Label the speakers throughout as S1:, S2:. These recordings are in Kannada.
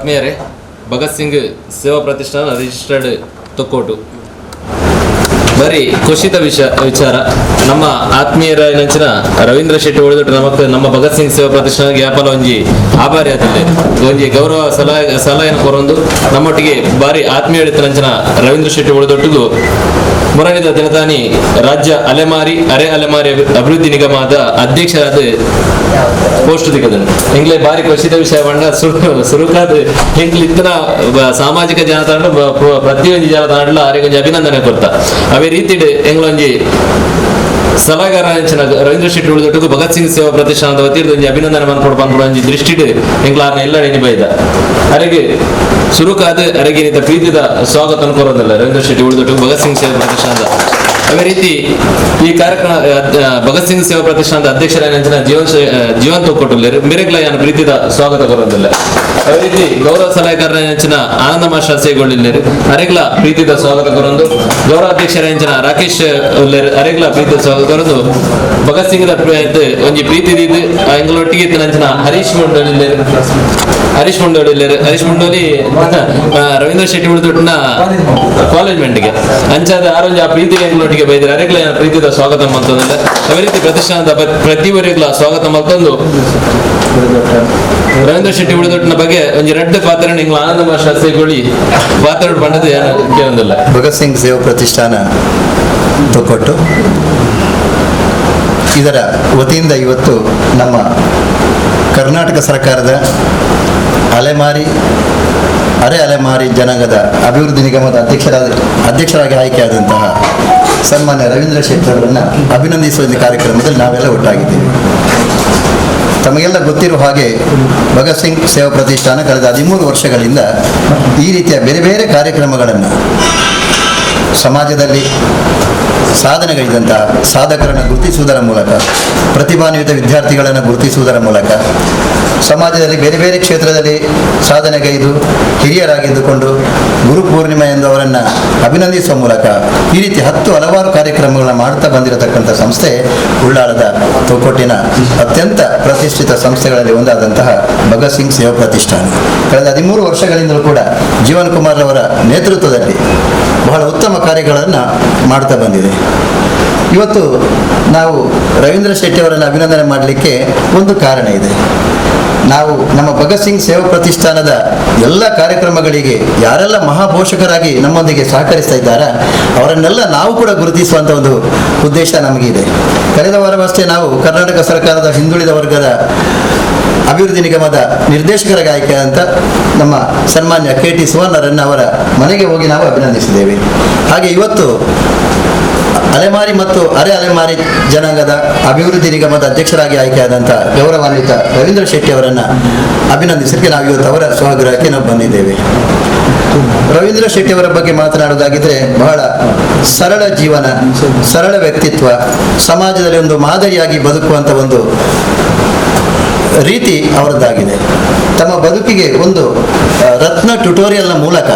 S1: ಆತ್ಮೀಯರೇ, ಭಗತ್ ಸಿಂಗ್ ಸೇವಾ ಪ್ರತಿಷ್ಠಾನ ರಿಜಿಸ್ಟರ್ಡ್ ತೊಕ್ಕೋಟು ಬರೀ ಖುಷಿತ ವಿಚಾರ. ನಮ್ಮ ಆತ್ಮೀಯರ ನೆಂಚಿನ ರವೀಂದ್ರ ಶೆಟ್ಟಿ ಉಳಿದುಟ್ಟು ನಮ್ಮ ಭಗತ್ ಸಿಂಗ್ ಸೇವಾ ಪ್ರತಿಷ್ಠಾನಕ್ಕೆ ಯಾಪಲ ಒಂಜಿ ಆಭಾರಿ ಆದಲ್ಲಿ ಒಂಜಿ ಗೌರವ ಸಲಹೆಯನ್ನು ಕೊರೊಂದು ನಮ್ಮೊಟ್ಟಿಗೆ ಬಾರಿ ಆತ್ಮೀಯ ನಂಚಿನ ರವೀಂದ್ರ ಶೆಟ್ಟಿ ಉಳಿದೊಟ್ಟಿಗೂ ಮುರಣಿದ ದಿನದಾನಿ ರಾಜ್ಯ ಅಲೆಮಾರಿ ಅಭಿವೃದ್ಧಿ ನಿಗಮದ ಅಧ್ಯಕ್ಷರಾದ ಪೋಸ್ಟ್ ದಿಗದನು ಎಂಗ್ಲೆ ಬಾರಿ ಖುಷಿದ ವಿಷಯ ಬಂಡ ಸುರುಕಾದ ಎಂಗ್ಲಿ ಇತ್ತನ ಸಾಮಾಜಿಕ ಜಾಲತಾಣ ಪ್ರತಿಯೊಂದು ಜಾಲತಾಣ ಆರೆಗೊಂದು ಅಭಿನಂದನೆ ಕೊಡ್ತಾ ಅವೇ ರೀತಿ ಎಂಗ್ಲೊಂಜಿ ಸಲಹೆಗಾರ ರವೀಂದ್ರ ಶೆಟ್ಟಿ ಉಳಿದೊಟ್ಟಿಗೂ ಭಗತ್ ಸಿಂಗ್ ಸೇವಾ ಪ್ರತಿಷ್ಠಾನದ ವತಿಯಿಂದ ಒಂಜಿ ಅಭಿನಂದನೆ ಬಂದ್ಕೊಡ್ಬಂದು ಒಂಜಿ ದೃಷ್ಟಿಡ್ ಎಂಗ್ಲಾರ್ನ ಎಲ್ಲ ಎಣಿಬೈದ ಅರೆಗೆ ಸುರುಕಾದ ಅರೆಗೆ ಪ್ರೀತಿದ ಸ್ವಾಗತ ಅನ್ಕೊರೋದಿಲ್ಲ ರವೀಂದ್ರ ಶೆಟ್ಟಿ ಉಳಿದೊಟ್ಟಿಗೂ ಭಗತ್ ಸಿಂಗ್ ಸೇವಾ ಪ್ರತಿಷ್ಠಾನದ ಅದೇ ರೀತಿ ಈ ಕಾರ್ಯಕ್ರಮ ಭಗತ್ ಸಿಂಗ್ ಸೇವಾ ಪ್ರತಿಷ್ಠಾನದ ಅಧ್ಯಕ್ಷರಾದ ಜೀವನ್ ತೊಕ್ಕೊಟ್ಟುಲ್ಲೇರು ಮೇರೆಗ್ಲ ಯಾನ ಪ್ರೀತಿದ ಸ್ವಾಗತ ಕೊರೋದಿಲ್ಲ. ಅದೇ ರೀತಿ ಗೌರವ ಸಲಹೆಗಾರರ ನೆಂಚಿನ ಆನಂದ ಮಾಸ್ಟರ್ ಸೇಗೊಳ್ಳಿಲ್ಲೇರು ಅರೆಗ್ಲ ಪ್ರೀತಿದ ಸ್ವಾಗತ ಕೊರೊಂದು ಗೌರವ ಅಧ್ಯಕ್ಷರ ನೆಂಚಿನ ರಾಕೇಶ್ ಉಲ್ಲೇರು ಅರೆಗ್ಲ ಪ್ರೀತಿದ ಸ್ವಾಗತ ಕೊರೊಂದು ಭಗತ್ ಸಿಂಗ್ ಒಂಜಿ ಪ್ರೀತಿ ಎಂಗಳೊಟ್ಟಿಗೆ ನಂಚಿನ ಹರೀಶ್ ಮುಂಡೋಳಿ ರವೀಂದ್ರ ಶೆಟ್ಟಿ ಉಳಿದೊಟ್ಟಿನ ಕಾಲೇಜ್ ಮೆಂಟ್ಗೆ ಅಂಚಾದ ಆರೊಂಜಿ ಆ ಪ್ರೀತಿ ಎಂಗಳೊಟ್ಟಿಗೆ ಬೈದರೆ ಅರೆಗ್ಲ ಪ್ರೀತಿದ ಸ್ವಾಗತ ಮಲ್ತೊಂದಿಲ್ಲ. ಅದೇ ರೀತಿ ಪ್ರತಿಷ್ಠಾನದ ಪ್ರತಿವರೆಗ್ಲ ಸ್ವಾಗತ ಮಲ್ತೊಂದು ರವೀಂದ್ರ ಶೆಟ್ಟಿ ಉಳಿದೊಟ್ಟಿನ ಬಗ್ಗೆ ಒಂಜಿ ರೆಡ್ ಪಾತ್ರ ನಿಂಗ್ಲ ಆನಂದ ಮಾಸ್ಟರ್ ಸೇಗೊಳ್ಳಿ ಪಾತ್ರ ಬಂಡದು ಕೇಳೋದಿಲ್ಲ.
S2: ಭಗತ್ ಸಿಂಗ್ ಸೇವಾ ಪ್ರತಿಷ್ಠಾನ ತೊಕ್ಕೊಟ್ಟು ಇದರ ವತಿಯಿಂದ ಇವತ್ತು ನಮ್ಮ ಕರ್ನಾಟಕ ಸರ್ಕಾರದ ಅಲೆಮಾರಿ ಜನಾಂಗದ ಅಭಿವೃದ್ಧಿ ನಿಗಮದ ಅಧ್ಯಕ್ಷರಾಗಿ ಆಯ್ಕೆಯಾದಂತಹ ಸನ್ಮಾನ್ಯ ರವೀಂದ್ರ ಶೆಟ್ಟಿ ಅವರನ್ನು ಅಭಿನಂದಿಸುವ ಕಾರ್ಯಕ್ರಮದಲ್ಲಿ ನಾವೆಲ್ಲ ಒಟ್ಟಾಗಿದ್ದೀವಿ. ತಮಗೆಲ್ಲ ಗೊತ್ತಿರುವ ಹಾಗೆ ಭಗತ್ ಸಿಂಗ್ ಸೇವಾ ಪ್ರತಿಷ್ಠಾನ ಕಳೆದ 13 ವರ್ಷಗಳಿಂದ ಈ ರೀತಿಯ ಬೇರೆ ಬೇರೆ ಕಾರ್ಯಕ್ರಮಗಳನ್ನು ಸಮಾಜದಲ್ಲಿ ಸಾಧನೆಗೈದಂತಹ ಸಾಧಕರನ್ನು ಗುರುತಿಸುವುದರ ಮೂಲಕ, ಪ್ರತಿಭಾನ್ವಿತ ವಿದ್ಯಾರ್ಥಿಗಳನ್ನು ಗುರುತಿಸುವುದರ ಮೂಲಕ, ಸಮಾಜದಲ್ಲಿ ಬೇರೆ ಬೇರೆ ಕ್ಷೇತ್ರದಲ್ಲಿ ಸಾಧನೆಗೈದು ಹಿರಿಯರಾಗಿದ್ದುಕೊಂಡು ಗುರು ಪೂರ್ಣಿಮೆ ಎಂದು ಅವರನ್ನು ಅಭಿನಂದಿಸುವ ಮೂಲಕ ಈ ರೀತಿ ಹಲವಾರು ಕಾರ್ಯಕ್ರಮಗಳನ್ನು ಮಾಡ್ತಾ ಬಂದಿರತಕ್ಕಂಥ ಸಂಸ್ಥೆ ಉಳ್ಳಾಳದ ತೊಕ್ಕೊಟ್ಟಿನ ಅತ್ಯಂತ ಪ್ರತಿಷ್ಠಿತ ಸಂಸ್ಥೆಗಳಲ್ಲಿ ಒಂದಾದಂತಹ ಭಗತ್ ಸಿಂಗ್ ಸೇವಾ ಪ್ರತಿಷ್ಠಾನ ಕಳೆದ 13 ವರ್ಷಗಳಿಂದಲೂ ಕೂಡ ಜೀವನ್ ಕುಮಾರ್ ಅವರ ನೇತೃತ್ವದಲ್ಲಿ ಬಹಳ ಉತ್ತಮ ಕಾರ್ಯಗಳನ್ನು ಮಾಡ್ತಾ ಬಂದಿದೆ. ಇವತ್ತು ನಾವು ರವೀಂದ್ರ ಶೆಟ್ಟಿ ಅವರನ್ನು ಅಭಿನಂದನೆ ಮಾಡಲಿಕ್ಕೆ ಒಂದು ಕಾರಣ ಇದೆ. ನಾವು ನಮ್ಮ ಭಗತ್ ಸಿಂಗ್ ಸೇವಾ ಪ್ರತಿಷ್ಠಾನದ ಎಲ್ಲ ಕಾರ್ಯಕ್ರಮಗಳಿಗೆ ಯಾರೆಲ್ಲ ಮಹಾಪೋಷಕರಾಗಿ ನಮ್ಮೊಂದಿಗೆ ಸಹಕರಿಸ್ತಾ ಇದ್ದಾರಾ ಅವರನ್ನೆಲ್ಲ ನಾವು ಕೂಡ ಗುರುತಿಸುವಂಥ ಒಂದು ಉದ್ದೇಶ ನಮಗಿದೆ. ಕಳೆದ ವಾರವಷ್ಟೇ ನಾವು ಕರ್ನಾಟಕ ಸರ್ಕಾರದ ಹಿಂದುಳಿದ ವರ್ಗದ ಅಭಿವೃದ್ಧಿ ನಿಗಮದ ನಿರ್ದೇಶಕರಾಗಿ ಆಯ್ಕೆಯಾದಂಥ ನಮ್ಮ ಸನ್ಮಾನ್ಯ KT ಸುವರ್ಣರನ್ನು ಅವರ ಮನೆಗೆ ಹೋಗಿ ನಾವು ಅಭಿನಂದಿಸಿದ್ದೇವೆ. ಹಾಗೆ ಇವತ್ತು ಅಲೆಮಾರಿ ಮತ್ತು ಅಲೆಮಾರಿ ಜನಾಂಗದ ಅಭಿವೃದ್ಧಿ ನಿಗಮದ ಅಧ್ಯಕ್ಷರಾಗಿ ಆಯ್ಕೆಯಾದಂಥ ಗೌರವಾನ್ವಿತ ರವೀಂದ್ರ ಶೆಟ್ಟಿ ಅವರನ್ನು ಅಭಿನಂದಿಸಲಿಕ್ಕೆ ನಾವು ಇವತ್ತು ಅವರ ಸ್ವಗೃಹಕ್ಕೆ ನಾವು ಬಂದಿದ್ದೇವೆ. ರವೀಂದ್ರ ಶೆಟ್ಟಿ ಅವರ ಬಗ್ಗೆ ಮಾತನಾಡುವುದಾಗಿದ್ದರೆ ಬಹಳ ಸರಳ ಜೀವನ, ಸರಳ ವ್ಯಕ್ತಿತ್ವ, ಸಮಾಜದಲ್ಲಿ ಒಂದು ಮಾದರಿಯಾಗಿ ಬದುಕುವಂಥ ಒಂದು ರೀತಿ ಅವರದ್ದಾಗಿದೆ. ತಮ್ಮ ಬದುಕಿಗೆ ಒಂದು ರತ್ನ ಟ್ಯುಟೋರಿಯಲ್ನ ಮೂಲಕ,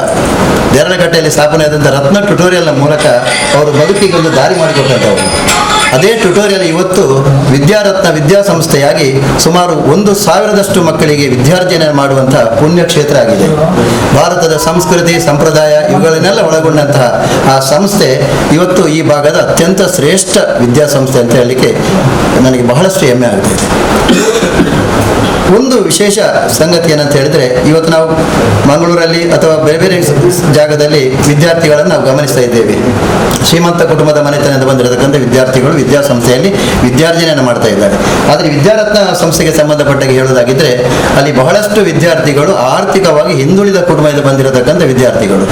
S2: ದೇರಳಕಟ್ಟೆಯಲ್ಲಿ ಸ್ಥಾಪನೆಯಾದಂಥ ರತ್ನ ಟ್ಯುಟೋರಿಯಲ್ನ ಮೂಲಕ ಅವರು ಬದುಕಿಗೆ ಒಂದು ದಾರಿ ಮಾಡಿಕೊಟ್ಟಂಥವರು. ಅದೇ ಟ್ಯುಟೋರಿಯಲ್ ಇವತ್ತು ವಿದ್ಯಾರತ್ನ ವಿದ್ಯಾಸಂಸ್ಥೆಯಾಗಿ ಸುಮಾರು 1,000ದಷ್ಟು ಮಕ್ಕಳಿಗೆ ವಿದ್ಯಾರ್ಜನೆ ಮಾಡುವಂತಹ ಪುಣ್ಯಕ್ಷೇತ್ರ ಆಗಿದೆ. ಭಾರತದ ಸಂಸ್ಕೃತಿ, ಸಂಪ್ರದಾಯ ಇವುಗಳನ್ನೆಲ್ಲ ಒಳಗೊಂಡಂತಹ ಆ ಸಂಸ್ಥೆ ಇವತ್ತು ಈ ಭಾಗದ ಅತ್ಯಂತ ಶ್ರೇಷ್ಠ ವಿದ್ಯಾಸಂಸ್ಥೆ ಅಂತ ಹೇಳಲಿಕ್ಕೆ ನನಗೆ ಬಹಳಷ್ಟು ಹೆಮ್ಮೆ ಆಗುತ್ತೆ. ಒಂದು ವಿಶೇಷ ಸಂಗತಿ ಏನಂತ ಹೇಳಿದ್ರೆ, ಇವತ್ತು ನಾವು ಮಂಗಳೂರಲ್ಲಿ ಅಥವಾ ಬೇರೆ ಬೇರೆ ಜಾಗದಲ್ಲಿ ವಿದ್ಯಾರ್ಥಿಗಳನ್ನು ನಾವು ಗಮನಿಸ್ತಾ ಇದ್ದೇವೆ. ಶ್ರೀಮಂತ ಕುಟುಂಬದ ಮನೆತನದಿಂದ ಬಂದಿರತಕ್ಕಂಥ ವಿದ್ಯಾರ್ಥಿಗಳು ವಿದ್ಯಾಸಂಸ್ಥೆಯಲ್ಲಿ ವಿದ್ಯಾರ್ಜನೆಯನ್ನು ಮಾಡ್ತಾ ಇದ್ದಾರೆ. ಆದರೆ ವಿದ್ಯಾರತ್ನ ಸಂಸ್ಥೆಗೆ ಸಂಬಂಧಪಟ್ಟಾಗೆ ಹೇಳೋದಾಗಿದ್ದರೆ ಅಲ್ಲಿ ಬಹಳಷ್ಟು ವಿದ್ಯಾರ್ಥಿಗಳು ಆರ್ಥಿಕವಾಗಿ ಹಿಂದುಳಿದ ಕುಟುಂಬದಿಂದ ಬಂದಿರತಕ್ಕಂಥ ವಿದ್ಯಾರ್ಥಿಗಳು.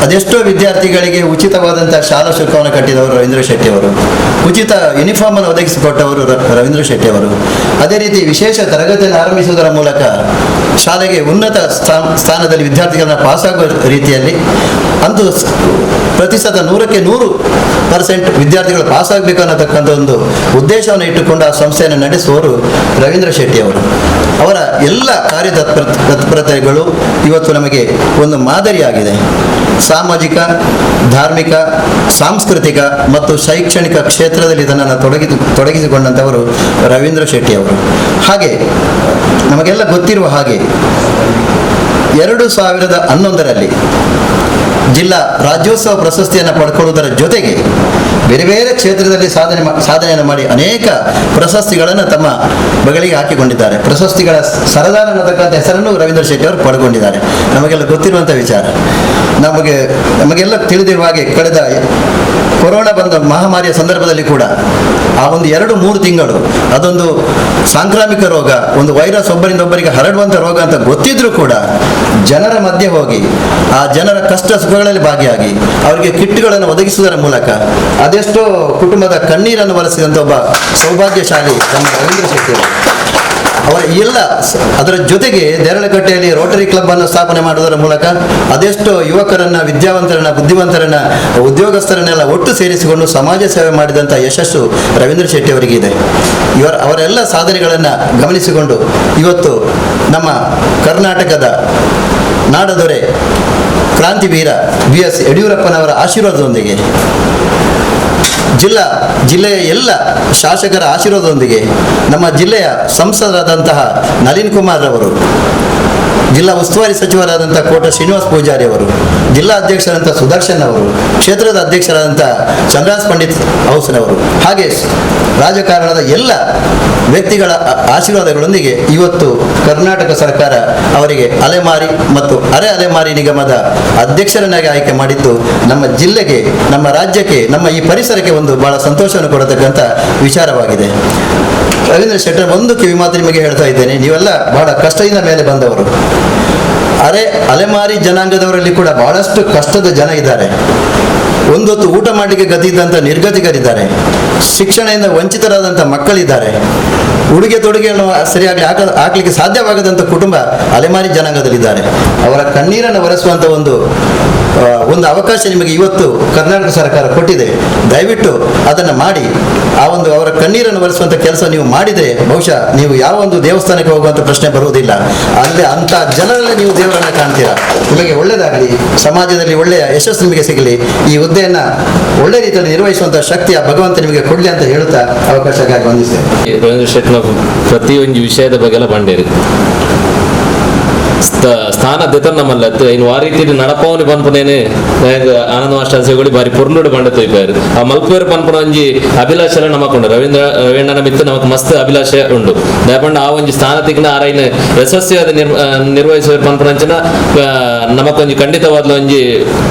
S2: ಅದೆಷ್ಟೋ ವಿದ್ಯಾರ್ಥಿಗಳಿಗೆ ಉಚಿತವಾದಂಥ ಶಾಲಾ ಶುಲ್ಕವನ್ನು ಕಟ್ಟಿದವರು ರವೀಂದ್ರ ಶೆಟ್ಟಿ ಅವರು, ಉಚಿತ ಯೂನಿಫಾರ್ಮ್ ಅನ್ನು ಒದಗಿಸಿಕೊಟ್ಟವರು ರವೀಂದ್ರ ಶೆಟ್ಟಿ ಅವರು. ಅದೇ ರೀತಿ ವಿಶೇಷ ತರಗತಿಯನ್ನು ಆರಂಭಿಸುವುದರ ಮೂಲಕ ಶಾಲೆಗೆ ಉನ್ನತ ಸ್ಥಾನದಲ್ಲಿ ವಿದ್ಯಾರ್ಥಿಗಳನ್ನ ಪಾಸಾಗುವ ರೀತಿಯಲ್ಲಿ ಅಂತೂ ಪ್ರತಿಶತ 100% ವಿದ್ಯಾರ್ಥಿಗಳು ಪಾಸಾಗಬೇಕು ಅನ್ನತಕ್ಕಂಥ ಒಂದು ಉದ್ದೇಶವನ್ನು ಇಟ್ಟುಕೊಂಡು ಆ ಸಂಸ್ಥೆಯನ್ನು ನಡೆಸುವವರು ರವೀಂದ್ರ ಶೆಟ್ಟಿ ಅವರು. ಅವರ ಎಲ್ಲ ಕಾರ್ಯತತ್ಪರತೆಗಳು ಇವತ್ತು ನಮಗೆ ಒಂದು ಮಾದರಿಯಾಗಿದೆ. ಸಾಮಾಜಿಕ, ಧಾರ್ಮಿಕ, ಸಾಂಸ್ಕೃತಿಕ ಮತ್ತು ಶೈಕ್ಷಣಿಕ ಕ್ಷೇತ್ರದಲ್ಲಿ ಇದನ್ನು ತೊಡಗಿಸಿಕೊಂಡಂಥವರು ರವೀಂದ್ರ ಶೆಟ್ಟಿ ಅವರು. ಹಾಗೆ ನಮಗೆಲ್ಲ ಗೊತ್ತಿರುವ ಹಾಗೆ 2011ರಲ್ಲಿ ಜಿಲ್ಲಾ ರಾಜ್ಯೋತ್ಸವ ಪ್ರಶಸ್ತಿಯನ್ನು ಪಡ್ಕೊಳ್ಳುವುದರ ಜೊತೆಗೆ ಬೇರೆ ಬೇರೆ ಕ್ಷೇತ್ರದಲ್ಲಿ ಸಾಧನೆಯನ್ನು ಮಾಡಿ ಅನೇಕ ಪ್ರಶಸ್ತಿಗಳನ್ನು ತಮ್ಮ ಬಗಳಿಗೆ ಹಾಕಿಕೊಂಡಿದ್ದಾರೆ. ಪ್ರಶಸ್ತಿಗಳ ಸರದಾರ ಅನ್ನತಕ್ಕಂಥ ಹೆಸರನ್ನು ರವೀಂದ್ರ ಶೆಟ್ಟಿ ಅವರು ಪಡ್ಕೊಂಡಿದ್ದಾರೆ. ನಮಗೆಲ್ಲ ಗೊತ್ತಿರುವಂಥ ವಿಚಾರ. ನಮಗೆಲ್ಲ ತಿಳಿದಿರುವ ಹಾಗೆ ಕಳೆದ ಕೊರೋನಾ ಬಂದ ಮಹಾಮಾರಿಯ ಸಂದರ್ಭದಲ್ಲಿ ಕೂಡ ಆ ಒಂದು 2-3 ತಿಂಗಳು ಅದೊಂದು ಸಾಂಕ್ರಾಮಿಕ ರೋಗ, ಒಂದು ವೈರಸ್ ಒಬ್ಬರಿಂದ ಒಬ್ಬರಿಗೆ ಹರಡುವಂಥ ರೋಗ ಅಂತ ಗೊತ್ತಿದ್ರೂ ಕೂಡ ಜನರ ಮಧ್ಯೆ ಹೋಗಿ ಆ ಜನರ ಕಷ್ಟ ಸುಖಗಳಲ್ಲಿ ಭಾಗಿಯಾಗಿ ಅವರಿಗೆ ಕಿಟ್ಗಳನ್ನು ಒದಗಿಸುವುದರ ಮೂಲಕ ಅದೆಷ್ಟೋ ಕುಟುಂಬದ ಕಣ್ಣೀರನ್ನು ಒರೆಸಿದಂಥ ಒಬ್ಬ ಸೌಭಾಗ್ಯಶಾಲಿ ನಮ್ಮ ರವೀಂದ್ರ ಶೆಟ್ಟಿ ಅವರ ಅದರ ಜೊತೆಗೆ ದೇರಳಕಟ್ಟೆಯಲ್ಲಿ ರೋಟರಿ ಕ್ಲಬ್ ಅನ್ನು ಸ್ಥಾಪನೆ ಮಾಡುವುದರ ಮೂಲಕ ಅದೆಷ್ಟೋ ಯುವಕರನ್ನ, ವಿದ್ಯಾವಂತರನ್ನ, ಬುದ್ಧಿವಂತರನ್ನ, ಉದ್ಯೋಗಸ್ಥರನ್ನೆಲ್ಲ ಒಟ್ಟು ಸೇರಿಸಿಕೊಂಡು ಸಮಾಜ ಸೇವೆ ಮಾಡಿದಂಥ ಯಶಸ್ಸು ರವೀಂದ್ರ ಶೆಟ್ಟಿ ಅವರಿಗೆ ಇದೆ. ಅವರೆಲ್ಲ ಸಾಧನೆಗಳನ್ನು ಗಮನಿಸಿಕೊಂಡು ಇವತ್ತು ನಮ್ಮ ಕರ್ನಾಟಕದ ನಾಡದೊರೆ ಕ್ರಾಂತಿವೀರ BS ಯಡಿಯೂರಪ್ಪನವರ ಆಶೀರ್ವಾದದೊಂದಿಗೆ ಜಿಲ್ಲೆಯ ಎಲ್ಲ ಶಾಸಕರ ಆಶೀರ್ವಾದದೊಂದಿಗೆ ನಮ್ಮ ಜಿಲ್ಲೆಯ ಸಂಸದರಾದಂತಹ ನಳಿನ್ ಕುಮಾರ್ ಅವರು, ಜಿಲ್ಲಾ ಉಸ್ತುವಾರಿ ಸಚಿವರಾದಂಥ ಕೋಟ ಶ್ರೀನಿವಾಸ್ ಪೂಜಾರಿ ಅವರು, ಜಿಲ್ಲಾ ಅಧ್ಯಕ್ಷರಾದಂಥ ಸುದರ್ಶನ್ ಅವರು, ಕ್ಷೇತ್ರದ ಅಧ್ಯಕ್ಷರಾದಂಥ ಚಂದ್ರಾಸ್ ಪಂಡಿತ್ ಹೌಸ್ನವರು, ಹಾಗೆ ರಾಜಕಾರಣದ ಎಲ್ಲ ವ್ಯಕ್ತಿಗಳ ಆಶೀರ್ವಾದಗಳೊಂದಿಗೆ ಇವತ್ತು ಕರ್ನಾಟಕ ಸರ್ಕಾರ ಅವರಿಗೆ ಅಲೆಮಾರಿ ಮತ್ತು ಅರೆ ಅಲೆಮಾರಿ ನಿಗಮದ ಅಧ್ಯಕ್ಷರನ್ನಾಗಿ ಆಯ್ಕೆ ಮಾಡಿದ್ದು ನಮ್ಮ ಜಿಲ್ಲೆಗೆ, ನಮ್ಮ ರಾಜ್ಯಕ್ಕೆ, ನಮ್ಮ ಈ ಪರಿಸರಕ್ಕೆ ಒಂದು ಬಹಳ ಸಂತೋಷವನ್ನು ಕೊಡತಕ್ಕಂಥ ವಿಚಾರವಾಗಿದೆ. ರವೀಂದ್ರ ಶೆಟ್ಟರ್, ಒಂದು ಕಿವಿ ಮಾತು ನಿಮಗೆ ಹೇಳ್ತಾ ಇದ್ದೇನೆ, ನೀವೆಲ್ಲ ಬಹಳ ಕಷ್ಟದಿಂದ ಮೇಲೆ ಬಂದವರು. ಅಲೆಮಾರಿ ಜನಾಂಗದವರಲ್ಲಿ ಕೂಡ ಬಹಳಷ್ಟು ಕಷ್ಟದ ಜನ ಇದ್ದಾರೆ. ಒಂದೊತ್ತು ಊಟ ಮಾಡಲಿಕ್ಕೆ ಗತಿ ಇದ್ದಂಥ ನಿರ್ಗತಿಕರಿದ್ದಾರೆ, ಶಿಕ್ಷಣದಿಂದ ವಂಚಿತರಾದಂಥ ಮಕ್ಕಳಿದ್ದಾರೆ, ಉಡುಗೆ ತೊಡುಗೆಯನ್ನು ಸರಿಯಾಗಿ ಹಾಕಲಿಕ್ಕೆ ಸಾಧ್ಯವಾಗದಂಥ ಕುಟುಂಬ ಅಲೆಮಾರಿ ಜನಾಂಗದಲ್ಲಿದ್ದಾರೆ. ಅವರ ಕಣ್ಣೀರನ್ನು ಒರೆಸುವಂಥ ಒಂದು ಅವಕಾಶ ನಿಮಗೆ ಇವತ್ತು ಕರ್ನಾಟಕ ಸರ್ಕಾರ ಕೊಟ್ಟಿದೆ. ದಯವಿಟ್ಟು ಅದನ್ನು ಮಾಡಿ ಅವರ ಕಣ್ಣೀರನ್ನು ಒರೆಸುವಂಥ ಕೆಲಸ ನೀವು ಮಾಡಿದರೆ ಬಹುಶಃ ನೀವು ಯಾವ ಒಂದು ದೇವಸ್ಥಾನಕ್ಕೆ ಹೋಗುವಂಥ ಪ್ರಶ್ನೆ ಬರುವುದಿಲ್ಲ. ಅಲ್ಲೇ ಅಂಥ ಜನರಲ್ಲೇ ನೀವು ದೇವರನ್ನು ಕಾಣ್ತೀರಾ. ನಿಮಗೆ ಒಳ್ಳೆಯದಾಗಲಿ, ಸಮಾಜದಲ್ಲಿ ಒಳ್ಳೆಯ ಯಶಸ್ಸು ನಿಮಗೆ ಸಿಗಲಿ, ಈ ಹುದ್ದೆಯನ್ನು ಒಳ್ಳೆ ರೀತಿಯಲ್ಲಿ ನಿರ್ವಹಿಸುವಂಥ ಶಕ್ತಿ ಆ ಭಗವಂತ ನಿಮಗೆ ಕೊಡಲಿ ಅಂತ ಹೇಳುತ್ತಾ ಅವಕಾಶಕ್ಕಾಗಿ ವಂದಿಸ್ತೇನೆ.
S1: ರವೀಂದ್ರ ಶೆಟ್ಟಿ ಪ್ರತಿಯೊಂದು ವಿಷಯದ ಬಗ್ಗೆಲ್ಲ ಬಂಡೇರಿ ಸ್ಥಾನ ದೆತನ ನಮ್ಮಲ್ಲತ್ತು ಇನ್ನು ಆ ರೀತಿ ನಡಪವನಿ ಪನ್ಪನೇನೆ ಆನಂದ ಮಾಸ್ಟರ್ಗಳು ಬಾರಿ ಪುರ್ಲುಡು ಬಂಡ ತೊಯ್ಪಾರು ಆ ಮಲ್ಪೇರು ಪನ್ಪನ ಒಂಜಿ ಅಭಿಲಾಷೆ ನಮಕೊಂಡು ರವೀಂದ್ರನ ಮಿತ್ತು ನಮಕ್ ಮಸ್ತ್ ಅಭಿಲಾಷೆ ಉಂಡು ದಯಪಂಡ ಆ ಒಂಜಿ ಸ್ಥಾನ ತಿಕ್ಕಿನ ಆರೈನ ಯಶಸ್ವಿಯಾದ ನಿರ್ವಹಿಸುವ ಪನ್ಪನಂಚಿನ ನಮಕೊಂಜಿ ಖಂಡಿತವಾದ ಒಂಜಿ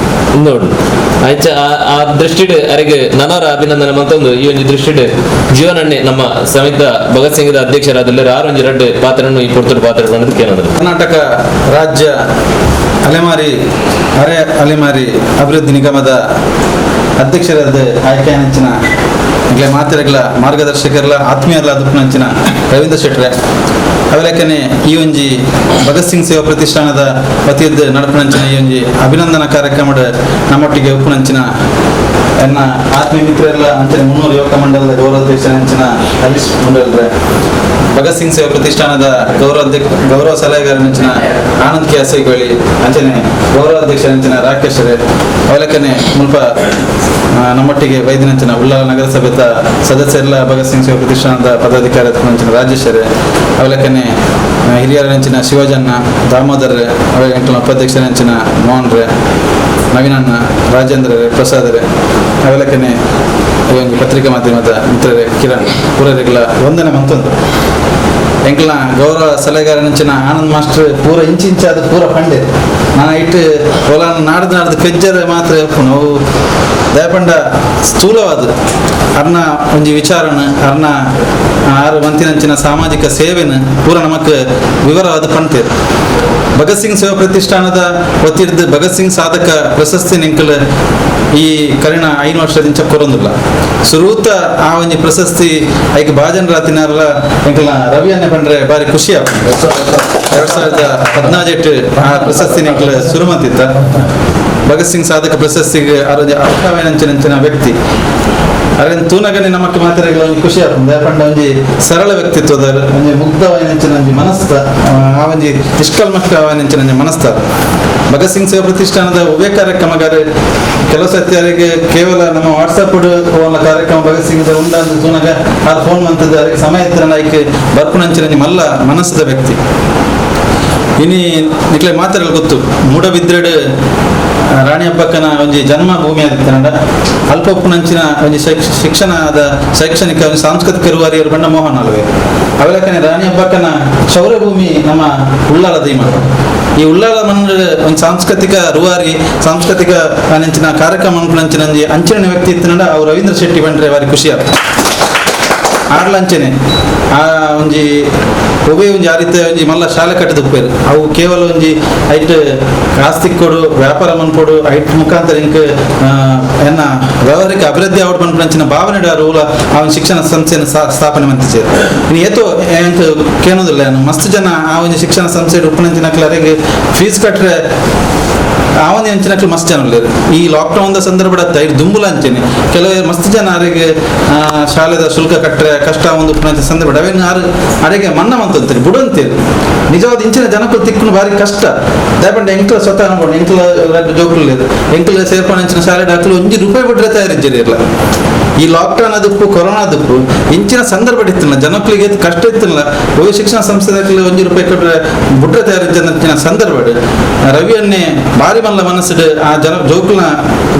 S1: ನೋಡು ಆ ದೃಷ್ಟಿಡ್ ಅರೆಗೆ ನನವರ ಅಭಿನಂದನೆ ಮತ್ತೊಂದು ಈ ಒಂದು ದೃಷ್ಟಿಡ್ ಜೀವನಣ್ಣೆ ನಮ್ಮ ಸಮಿತ ಭಗತ್ ಸಿಂಗ್ದ ಅಧ್ಯಕ್ಷರಾದಲ್ಲಿ ಆರೊಂಜಿ ರಡ್ಡು ಪಾತ್ರವನ್ನು ಈ ಪುರ್ತೂರು ಪಾತ್ರ ಬಂದದ್ದು ಏನಂದ್ರೆ
S3: ಕರ್ನಾಟಕ ರಾಜ್ಯ ಅರೆ ಅಲೆಮಾರಿ ಅಭಿವೃದ್ಧಿ ನಿಗಮದ ಅಧ್ಯಕ್ಷರಾದ ಆಯ್ಕೆ ನೆಂಚಿನ ಮಾತಿರಗಳ ಮಾರ್ಗದರ್ಶಕರಲ್ಲ ಆತ್ಮೀಯರಲ್ಲ ಅದುಪುನಂಚಿನ ರವೀಂದ್ರ ಶೆಟ್ರೆ ಅವಲಕ್ಕನೆ ಈ ಒಂಜಿ ಭಗತ್ ಸಿಂಗ್ ಸೇವಾ ಪ್ರತಿಷ್ಠಾನದ ವತಿಯದ್ದು ನಡಪುನಂಚಿನ ಈ ಒಂಜಿ ಅಭಿನಂದನಾ ಕಾರ್ಯಕ್ರಮದ ನಮ್ಮೊಟ್ಟಿಗೆ ಉಪ್ಪುನಂಚಿನ ಎನ್ನ ಆತ್ಮೀಯ ಮಿತ್ರರೆಲ್ಲ ಅಂಚನೆ 300 ಯುವಕ ಮಂಡಲದ ಗೌರವಾಧ್ಯಕ್ಷ ಅಂಚಿನ ಹರೀಶ್ ಮಂಡಲ್ರೆ ಭಗತ್ ಸಿಂಗ್ ಸೇವಾ ಪ್ರತಿಷ್ಠಾನದ ಗೌರವ ಸಲಹೆಗಾರ ನೆಂಚಿನ ಆನಂದ್ ಕ್ಯಾಸೈಗೊಳಿ ಅಂಚನೆ ಗೌರವಾಧ್ಯಕ್ಷ ನೆಂಚಿನ ರಾಕೇಶ್ ರೇ ಅವಲಕ್ಕನೆ ಮುಲ್ಪ ನಮ್ಮೊಟ್ಟಿಗೆ ವೈದ್ಯನಂಚಿನ ಉಳ್ಳಾಲ ನಗರಸಭೆದ ಸದಸ್ಯರೆಲ್ಲ ಭಗತ್ ಸಿಂಗ್ ಸೇವಾ ಪ್ರತಿಷ್ಠಾನದ ಪದಾಧಿಕಾರಿ ನೆಂಚಿನ ರಾಜೇಶ್ ರೇ ಅವಲಕ್ಕನೆ ಹಿರಿಯರ ನೆಂಚಿನ ಶಿವಜನ್ನ ದಾಮೋದರ್ ರೇ ಅವಲ ಉಪಾಧ್ಯಕ್ಷ ನೆಂಚಿನ ಮೋಹನ್ ರೇ ನವೀನಣ್ಣ ರಾಜೇಂದ್ರ ರೇ ಪ್ರಸಾದ್ ರೇ ಅವಲಕ್ಕನೆ ಒಂದು ಪತ್ರಿಕಾ ಮಾಧ್ಯಮದ ಮಿತ್ರರೇ ಕಿರಣ್ ಪೂರರೆಗಳ ವಂದನೆ ಮಂತೊಂದು ಎಂಕ್ಲ ಗೌರವ ಸಲಹೆಗಾರ ನೆಂಚಿನ ಆನಂದ್ ಮಾಸ್ಟರ್ ಪೂರ ಇಂಚಿಂಚಾದ ಪೂರ ಪಂಡೆ ನಾನು ಇಟ್ಟು ಹೊಲ ನಾಡ್ದು ಪೆಜ್ಜರ ಮಾತ್ರ ನಾವು ದಯಪಂಡ ಸ್ಥೂಲವಾದ ಅರ್ನ ಒಂಜಿ ವಿಚಾರನ ಅರ್ನ ಆರು ಮಂತಿನಂಚಿನ ಸಾಮಾಜಿಕ ಸೇವೆನ ಪೂರ ನಮಕ್ ವಿವರವಾದ ಪಂತೇರು ಭಗತ್ ಸಿಂಗ್ ಸೇವಾ ಪ್ರತಿಷ್ಠಾನದ ಒತ್ತಿಡ್ದು ಭಗತ್ ಸಿಂಗ್ ಸಾಧಕ ಪ್ರಶಸ್ತಿ ನಿಂಕಲ್ ಈ ಕರಿಣ 5 ವರ್ಷದಿಂದ ಕೊರೊಂದಿಲ್ಲ ಸುರೂತ ಆ ಒಂಜಿ ಪ್ರಶಸ್ತಿ ಐಕ್ ಭಾಜನ್ ರಾತಿನಾರಲ್ಲ ಎಂಕಲ್ನ ರವಿಯನ್ನೇ ಬಂದ್ರೆ ಬಾರಿ ಖುಷಿ ಆಗ್ತದೆ 2017 ಆ ಪ್ರಶಸ್ತಿ ನಿಂಕಲ್ ಸುರುಮಂತಿತ್ತ ಭಗತ್ ಸಿಂಗ್ ಸಾಧಕ ಪ್ರಶಸ್ತಿಗೆ ಆರೋಗ್ಯ ಅರ್ಹವೆನಂಚಿನ ವ್ಯಕ್ತಿ ಅರೇನು ತೂನಗನೆ ನಮಕ್ ಮಾತಾಡಗಳ ಒಂದು ಖುಷಿ ಆಗ್ತದೆ ಪಂಡ ಒಂಜಿ ಸರಳ ವ್ಯಕ್ತಿತ್ವದ ಒಂಜಿ ಮುಗ್ಧವಾಯಿನಂಚಿನ ಒಂಜಿ ಮನಸ್ತ ಆ ಒಂಜಿ ನಿಷ್ಕಲ್ಮಕವಾಯಿನಂಚಿನ ಒಂಜಿ ಮನಸ್ತ ಭಗತ್ ಸಿಂಗ್ ಸೇವಾ ಪ್ರತಿಷ್ಠಾನದ ಉಭಯ ಕಾರ್ಯಕ್ರಮಗಾರ ಕೆಲವು ಸತ್ಯರಿಗೆ ಕೇವಲ ನಮ್ಮ ವಾಟ್ಸಪ್ ಕಾರ್ಯಕ್ರಮ ಭಗತ್ ಸಿಂಗ್ ಉಂಡಾದ ತೂನಗ ಆ ಫೋನ್ ಮಂತದ ಸಮಯ ಇತ್ತ ನಾಯ್ಕೆ ಬರ್ಪುನಂಚಿನ ಮಲ್ಲ ಮನಸ್ಸದ ವ್ಯಕ್ತಿ ಇನಿ ನಿಕ್ಲೆ ಮಾತಾಡಲು ಗೊತ್ತು ಮೂಡಬಿದ್ರೆಡ್ ರಾಣಿ ಹಬ್ಬಕ್ಕನ ಒಂಜಿ ಜನ್ಮ ಭೂಮಿ ಆದಿತ್ತನಡ ಅಲ್ಪ ಉಪ್ಪುನಂಚಿನ ಒಂಜಿ ಶಿಕ್ಷಣದ ಶೈಕ್ಷಣಿಕ ಸಾಂಸ್ಕೃತಿಕ ರೂವಾರಿಯರು ಬಂಡ ಮೋಹನ್ ಅಲ್ವೇ ಅವಲಕ್ಕನೆ ರಾಣಿ ಹಬ್ಬಕ್ಕನ ಶೌರ್ಯ ಭೂಮಿ ನಮ್ಮ ಉಳ್ಳಾಲ ದೀಮ ಈ ಉಳ್ಳಾಲ ಮಂಡಳ ಒಂದು ಸಾಂಸ್ಕೃತಿಕ ರೂವಾರಿ ಸಾಂಸ್ಕೃತಿಕ ಅಂಚಿನ ಕಾರ್ಯಕ್ರಮ ಅನ್ಪುನಂಚಿನ ಅಂಚಿನ ವ್ಯಕ್ತಿ ಇತ್ತನಡ ಅವು ರವೀಂದ್ರ ಶೆಟ್ಟಿ ಬಂದ್ರೆ ಬಾರಿ ಖುಷಿ ಆಗ್ತದೆ ಆಡ್ಲ ಅಂಚನೆ ಆ ಒಂಜಿ ಒಬ್ಬೇ ಒಂಜಿ ಆ ರೀತಿ ಒಂಜಿ ಮಲ್ಲ ಶಾಲೆ ಕಟ್ಟಿದ ಉಪ್ಪೇರು ಅವು ಕೇವಲ ಒಂಜಿ ಐಟ್ ಆಸ್ತಿ ಕೊಡು ವ್ಯಾಪಾರ ಮನ್ಪೊಡು ಐಟ್ ಮುಖಾಂತರ ಇಂಕ್ ಎನ್ನ ವ್ಯವಹಾರಿಕ ಅಭಿವೃದ್ಧಿ ಆವಡ್ ಮನ್ಪಂಚಿನ ಭಾವನೆ ರೂಲ ಅವನ ಶಿಕ್ಷಣ ಸಂಸ್ಥೆಯನ್ನು ಸ್ಥಾಪನೆ ಮಂತಿಸೇರು ಇನ್ನು ಏತೋ ಎಂಕ್ ಕೇಳೋದಿಲ್ಲ ಮಸ್ತ್ ಜನ ಆ ಒಂಜಿ ಶಿಕ್ಷಣ ಸಂಸ್ಥೆ ಉಪ್ಪನಂಚಿನಕ್ಲರಿಗೆ ಫೀಸ್ ಕಟ್ರೆ ಆವೊಂದು ಅಂಚಿನಕ್ಲು ಮಸ್ತ್ ಜನ ಉಳ್ಳೇರು ಈ ಲಾಕ್ಡೌನ್ ಸಂದರ್ಭದ ಐದು ದುಂಬುಲ ಅಂಚನೆ ಕೆಲವು ಮಸ್ತ್ ಜನ ಅವರಿಗೆ ಶಾಲೆದ ಶುಲ್ಕ ಕಟ್ಟರೆ ಕಷ್ಟ ಒಂದು ಸಂದರ್ಭ ಅವೇನು ಅವರಿಗೆ ಮನ್ನಾ ಮಂತಂತೀರಿ ಬಿಡುವಂತೀರಿ ನಿಜವಾದ ಇಂಚಿನ ಜನಕ್ಕೂ ತಿಕ್ಕಲು ಭಾರಿ ಕಷ್ಟ ದಯಪಂಡ ಎಂಕ್ಲ ಸ್ವತಃ ಅನ್ಕೊಂಡು ಎಂಕ್ಲ ಜೋಕುಲ್ ಎಂಕ್ಲ ಸೇರ್ಕೊಂಡು ಅಂಚಿನ ಶಾಲೆ ಡಾಕ್ಲು ಒಂಜಿ ರೂಪಾಯಿ ಬಿಡ್ರೆ ತಯಾರಿದ್ದೀರಿ ಇರಲ್ಲ ಈ ಲಾಕ್ಡೌನ್ ಅದಪ್ಪು ಕೊರೋನಾ ಅದಪ್ಪು ಇಂಚಿನ ಸಂದರ್ಭ ಇತ್ತಿಲ್ಲ ಜನಕ್ಕಳಿಗೆ ಕಷ್ಟ ಇತ್ತಿಲ್ಲ ಹೋಗಿ ಶಿಕ್ಷಣ ಸಂಸ್ಥೆದಾಗಲಿ ಒಂಜಿ ರೂಪಾಯಿ ಕೊಟ್ಟರೆ ಬಿಡ್ರೆ ತಯಾರಿದ್ದ ಸಂದರ್ಭ ರವಿಯನ್ನೇ ಭಾರಿ ಮಲ್ಲ ಮನಸ್ಸು ಆ ಜನ ಜೋಕುಲ್ನ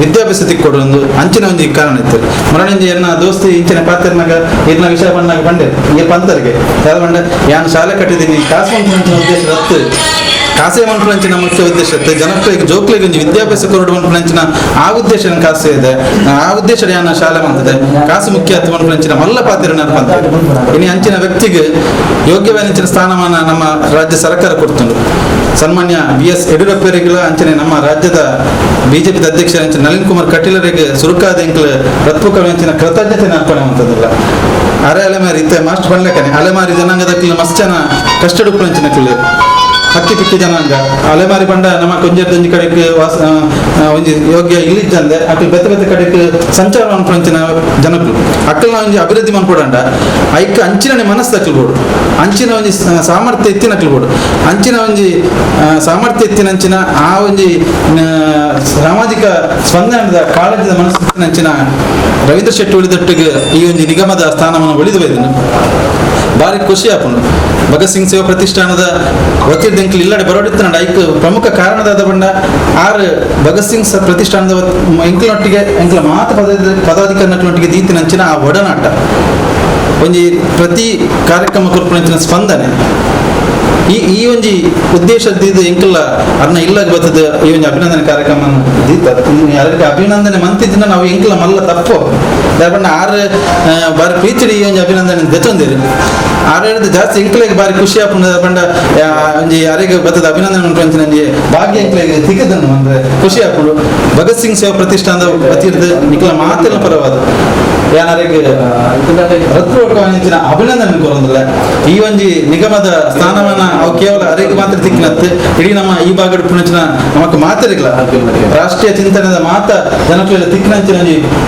S3: ವಿದ್ಯಾಭ್ಯಾಸ ತಿಕ್ಕೊಡು ಒಂದು ಅಂಚಿನ ಒಂದು ಕಾರಣ ಇತ್ತು ಮರಣಿಂದ ಎನ್ನ ದೋಸ್ತಿ ಇಂಚಿನ ಪಾತ್ರನಾಗ ಇರ್ನ ವಿಷಯ ಬಂದಾಗ ಬಂಡೆ ಈ ಪಂತರಿಗೆ ಯಾರು ಬಂಡೆ ಯಾನು ಶಾಲೆ ಕಟ್ಟಿದ್ದೀನಿ ಕಾಸು ಮಂತ್ರಿ ಉದ್ದೇಶ ರತ್ತು ಕಾಸೆ ಮಂತ್ರಂಚಿನ ಮುಖ್ಯ ಉದ್ದೇಶ ಇತ್ತು ಜನಕ್ಕಳಿಗೆ ಜೋಕ್ಲಿಗೆ ಒಂದು ವಿದ್ಯಾಭ್ಯಾಸ ಕೊರಡು ಮಂತ್ರಂಚಿನ ಆ ಉದ್ದೇಶ ಕಾಸೆ ಇದೆ ಆ ಉದ್ದೇಶ ಯಾನ ಶಾಲೆ ಮಂತಿದೆ ಕಾಸು ಮುಖ್ಯ ಹತ್ತು ಮಂತ್ರಂಚಿನ ಮಲ್ಲ ಪಾತ್ರ ನೆನಪಂತ ಇನ್ನು ಅಂಚಿನ ವ್ಯಕ್ತಿಗೆ ಯೋಗ್ಯವಾದ ಸ್ಥಾನಮಾನ ನಮ್ಮ ರಾಜ್ಯ ಸರ್ಕಾರ ಕೊಡ್ತುಂಡು ಸನ್ಮಾನ್ಯ BS ಯಡಿಯೂರಪ್ಪರಿಗಳ ಅಂಚನೆ ನಮ್ಮ ರಾಜ್ಯದ ಬಿಜೆಪಿ ಅಧ್ಯಕ್ಷ ನಳಿನ್ ಕುಮಾರ್ ಕಟೀಲರಿಗೆ ಸುರುಕಾದ ಎಂಕ್ಲು ಪ್ರತ್ಮುಖ ಕೃತಜ್ಞತೆ ಅರ್ಪಣೆ ಅಂತದಿಲ್ಲ ಅರೆ ಅಲೆಮಾರಿ ಇತ್ತೆ ಮಾಸ್ಟ್ ಬಂಡ್ಲೆಕ್ಕನೆ ಅಲೆಮಾರಿ ಜನಾಂಗದ ಮಸ್ತ್ ಜನ ಕಷ್ಟಡುಪ್ಪಂಚಿನಕ್ಲು ಹಕ್ಕಿ ಪಿಕ್ಕಿ ಜನಾಂಗ ಅಲೆಮಾರಿ ಬಂಡ ನಮ್ಮ ಕೊಂಜಿ ಕಡೆಗೆ ಒಂಜಿ ಯೋಗ್ಯ ಇಲ್ಲಿದ್ದಂದೆ ಅಕ್ಲು ಬೆತ್ತ ಕಡೆಗೆ ಸಂಚಾರ ಅನ್ಪಂಚಿನ ಜನಕ್ಕಳು ಅಕ್ಕಲ್ನ ಒಂಜಿ ಅಭಿವೃದ್ಧಿ ಮನ್ಕೊಡಂಡ ಐಕ ಅಂಚಿನ ಮನಸ್ಸು ತಕ್ಲ್ಬೋಡು ಅಂಚಿನ ಒಂಜಿ ಸಾಮರ್ಥ್ಯ ಎತ್ತಿನಕ್ಲ್ಬೋಡು ಅಂಚಿನ ಒಂಜಿ ಸಾಮರ್ಥ್ಯ ಎತ್ತಿನಂಚಿನ ಆ ಒಂಜಿ ಸಾಮಾಜಿಕ ಸ್ಪಂದನದ ಕಾಳಜದ ಮನಸ್ಸು ಎತ್ತಿನಂಚಿನ ರವೀಂದ್ರ ಶೆಟ್ಟಿ ಉಳಿದಟ್ಟಿಗೆ ಈ ಒಂದು ನಿಗಮದ ಸ್ಥಾನವನ್ನು ಉಳಿದು ಬೈದನು ಭಾರಿ ಖುಷಿ ಆಪುಂಡು ಭಗತ್ ಸಿಂಗ್ ಸೇವಾ ಪ್ರತಿಷ್ಠಾನದ ವತಿಯಿಂದ ಎಂಕ್ಲು ಇಲ್ಲಡೆ ಬರೋಡಿತ್ತನಡ ಐಕ್ ಪ್ರಮುಖ ಕಾರಣದಾದ ಬಂಡ ಆರು ಭಗತ್ ಸಿಂಗ್ ಪ್ರತಿಷ್ಠಾನದ ಎಂಕ್ಲನೊಟ್ಟಿಗೆ ಎಂಕ್ಲ ಮಾತ ಪದಾಧಿಕಾರಿನೊಟ್ಟಿಗೆ ದೀತಿನಂಚಿನ ಆ ಒಡನಾಟ ಒಂಜಿ ಪ್ರತಿ ಕಾರ್ಯಕ್ರಮ ಕೊರ್ಪುನಂಚಿನ ಸ್ಪಂದನೆ ಈ ಒಂಜಿ ಉದ್ದೇಶದ ಇದು ಎಂಕಲ್ಲ ಅರ್ನ ಇಲ್ಲಾಗ ಬರ್ತದೆ ಈ ಒಂದು ಅಭಿನಂದನೆ ಕಾರ್ಯಕ್ರಮ ಅದಕ್ಕೆ ಅಭಿನಂದನೆ ಮಂತಿದ್ದ ನಾವು ಎಂಕಲ್ಲ ಮಲ್ಲ ತಪ್ಪು ಯಾಕಂದ್ರೆ ಆರು ಬಾರಿ ಪ್ರೀತಿ ಈ ಒಂದು ಅಭಿನಂದನೆ ದೆತ್ತೊಂದಿರಿ ಆರು ಹೇಳಿದ ಜಾಸ್ತಿ ಎಂಕಲಿಗೆ ಬಾರಿ ಖುಷಿ ಆಪುಂಡ ಬಂಡ ಒಂಜಿ ಯಾರಿಗೆ ಬರ್ತದ ಅಭಿನಂದನೆ ಉಂಟು ನಂಜಿ ಭಾಗ್ಯ ಎಂಕಲಿಗೆ ತಿಕ್ಕದನ್ನು ಅಂದ್ರೆ ಖುಷಿ ಆಪುಂಡು ಭಗತ್ ಸಿಂಗ್ ಸೇವಾ ಪ್ರತಿಷ್ಠಾನದ ವತಿರ್ದು ನಿಖಲ ಮಾತೆಲ್ಲ ಪರವಾದ ಯಾರಿಗೆ ಹೃತ್ಪೂರ್ವಕವಾಗಿನ ಅಭಿನಂದನೆ ಕೊರೋದಿಲ್ಲ ಈ ಒಂಜಿ ನಿಗಮದ ಸ್ಥಾನಮಾನ ಅವು ಕೇವಲ ಅರೆಗೆ ಮಾತ್ರ ತಿಕ್ಕಿನತ್ತೆ ಇಡೀ ನಮ್ಮ ಈ ಭಾಗದ ಪುಣಚಿನ ನಮಕ್ ಮಾತಿರಲಿಲ್ಲ ರಾಷ್ಟ್ರೀಯ ಚಿಂತನೆದ ಮಾತ ಜನಕ್ಲೆಲ್ಲ ತಿಕ್ಕಿನಂಚಿನ